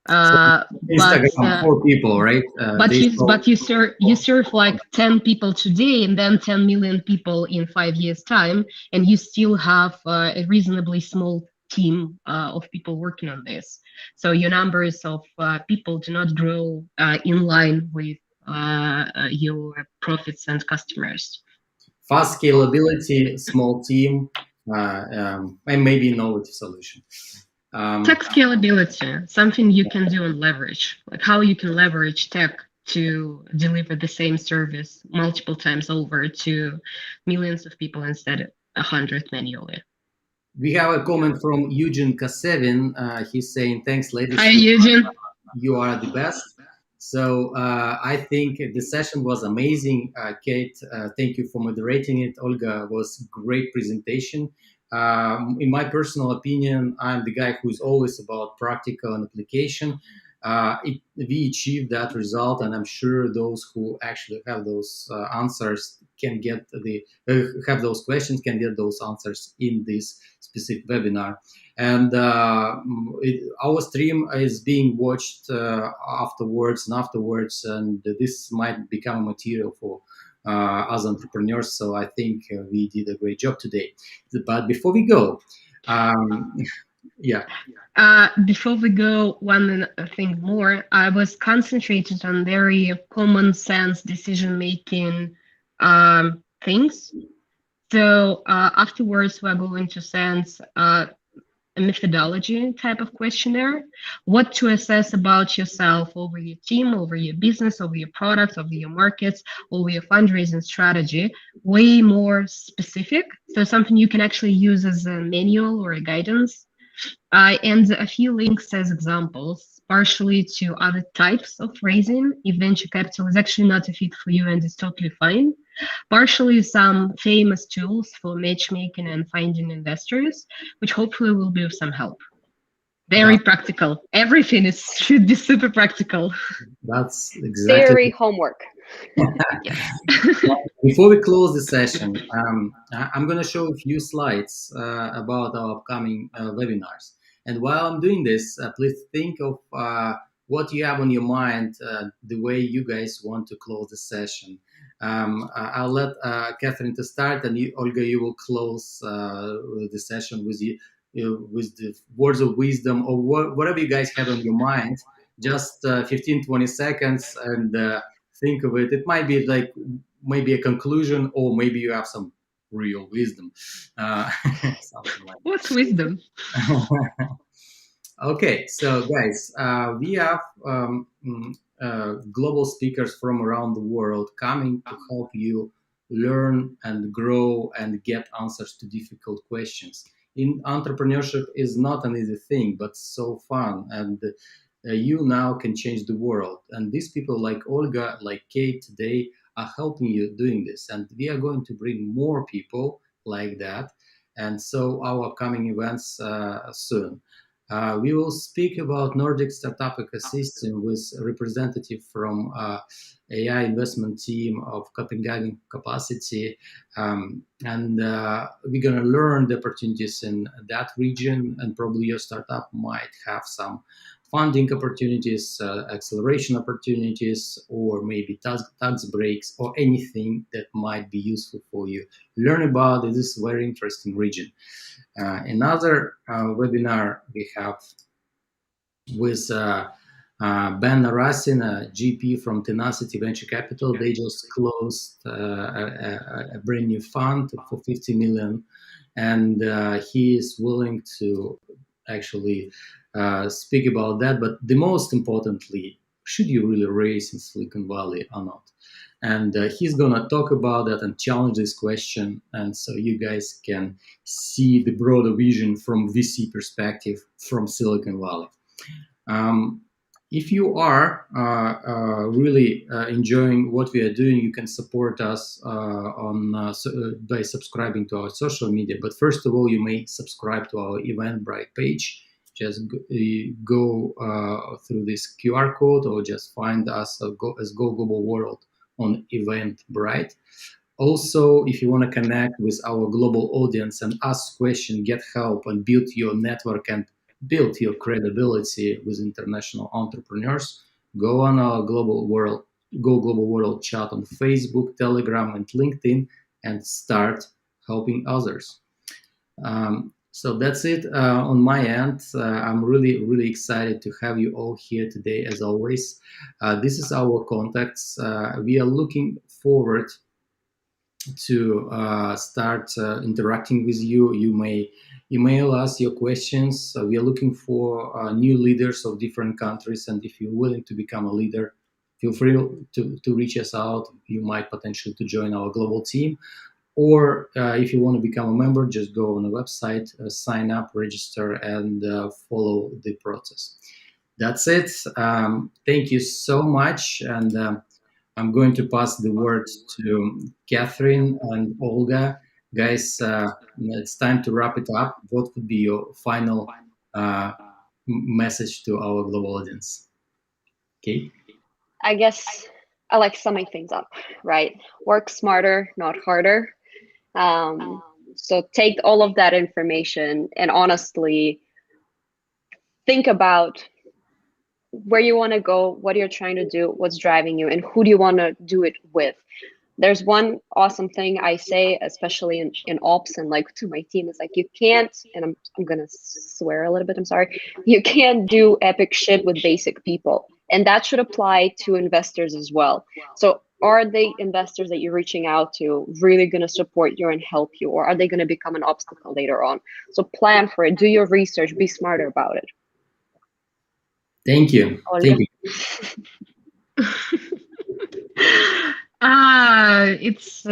Instagram, 4 people, right? But you serve like 10 people today and then 10 million people in 5 years time, and you still have a reasonably small team of people working on this. So your numbers of people do not grow in line with your profits and customers. Fast scalability, small team, and maybe innovative solution. Tech scalability, something you can do and leverage, like how you can leverage tech to deliver the same service multiple times over to millions of people instead of 100 manually. We have a comment from Eugene Kasevin. He's saying, thanks, ladies. Hi, Eugene. You are the best. So I think the session was amazing. Kate, thank you for moderating it. Olga, was great presentation. In my personal opinion, I'm the guy who's always about practical and application. We achieved that result, and I'm sure those who actually have those answers can get have those questions, can get those answers in this specific webinar. And our stream is being watched afterwards, and this might become material for us entrepreneurs. So I think we did a great job today. But before we go, yeah. Before we go, one thing more. I was concentrated on very common sense decision making things. So afterwards, we're going to sense a methodology type of questionnaire, what to assess about yourself over your team, over your business, over your products, over your markets, over your fundraising strategy, way more specific. So something you can actually use as a manual or a guidance. And a few links as examples, partially to other types of raising, if venture capital is actually not a fit for you and it's totally fine. Partially some famous tools for matchmaking and finding investors, which hopefully will be of some help. Very practical. Everything should be super practical. That's exactly. Very homework. Before we close the session, I'm going to show a few slides about our upcoming webinars. And while I'm doing this, please think of what you have on your mind, the way you guys want to close the session. I'll let Catherin to start, and Olga, you will close the session with the words of wisdom or whatever you guys have on your mind. Just 15-20 seconds, and think of it. It might be like maybe a conclusion, or maybe you have some real wisdom. Something like What's wisdom? Okay, so guys, we have global speakers from around the world coming to help you learn and grow and get answers to difficult questions in entrepreneurship is not an easy thing, but so fun. And you now can change the world. And these people like Olga, like Kate today are helping you doing this. And we are going to bring more people like that. And so our upcoming events soon. We will speak about Nordic startup ecosystem with a representative from AI investment team of Copenhagen Capacity, and we're gonna learn the opportunities in that region, and probably your startup might have some funding opportunities, acceleration opportunities, or maybe tax breaks, or anything that might be useful for you. Learn about it. This is a very interesting region. Another webinar we have with Ben Narasin, a GP from Tenacity Venture Capital. They just closed a brand new fund for 50 million, and he is willing to actually speak about that. But the most importantly, should you really raise in Silicon Valley or not? And he's gonna talk about that and challenge this question, and so you guys can see the broader vision from VC perspective from Silicon Valley. If you are really enjoying what we are doing, you can support us by subscribing to our social media. But first of all, you may subscribe to our Eventbrite page. Just go through this QR code, or just find us as Go Global World on Eventbrite. Also, if you want to connect with our global audience and ask questions, get help, and build your network and build your credibility with international entrepreneurs, go on our Go Global World chat on Facebook, Telegram, and LinkedIn, and start helping others. So that's it on my end. I'm really, really excited to have you all here today, as always. This is our contacts. We are looking forward to start interacting with you. You may email us your questions. We are looking for new leaders of different countries, and if you're willing to become a leader, feel free to reach us out. You might potentially to join our global team, or if you want to become a member, just go on the website, sign up, register, and follow the process. That's it. Thank you so much, and I'm going to pass the word to Catherin and Olga. Guys, it's time to wrap it up. What would be your final message to our global audience? Okay. I guess I like summing things up, right? Work smarter, not harder. So take all of that information and honestly think about where you want to go, what you're trying to do, what's driving you, and who do you want to do it with. There's one awesome thing I say, especially in ops and like to my team, is like, you can't, and I'm gonna swear a little bit, I'm sorry, you can't do epic shit with basic people. And that should apply to investors as well. So are the investors that you're reaching out to really going to support you and help you, or are they going to become an obstacle later on? So plan for it, do your research, be smarter about it. Thank you. Olga? Thank you. It's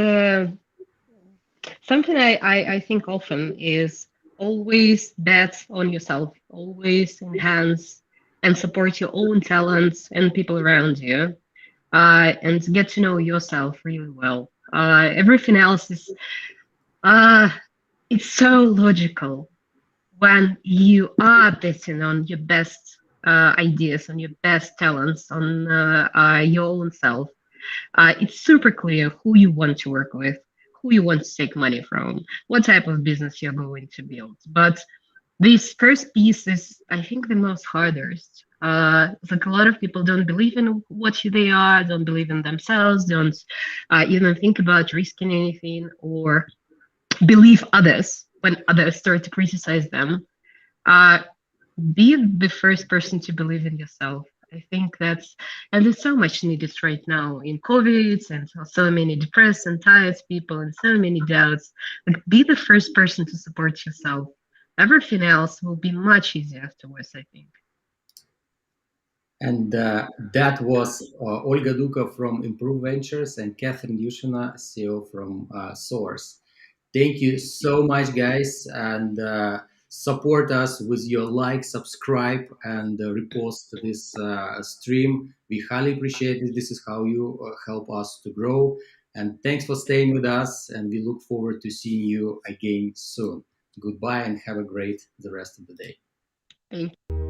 something I think often is always bet on yourself, always enhance and support your own talents and people around you, and get to know yourself really well. Everything else is, it's so logical when you are betting on your best ideas, on your best talents, on your own self. It's super clear who you want to work with, who you want to take money from, what type of business you're going to build. But this first piece is, I think, the most hardest. Like a lot of people don't believe in what they are, don't believe in themselves, don't even think about risking anything, or believe others when others start to criticize them. Be the first person to believe in yourself. I think and there's so much needed right now in COVID, and so many depressed and tired people and so many doubts. Like, be the first person to support yourself. Everything else will be much easier afterwards, I think. And that was Olga Duka from Improve Ventures and Catherin Yushina, CEO from Soar. Thank you so much, guys, and support us with your like, subscribe, and repost this stream. We highly appreciate it. This is how you help us to grow. And thanks for staying with us. And we look forward to seeing you again soon. Goodbye, and have a great the rest of the day. Thank you.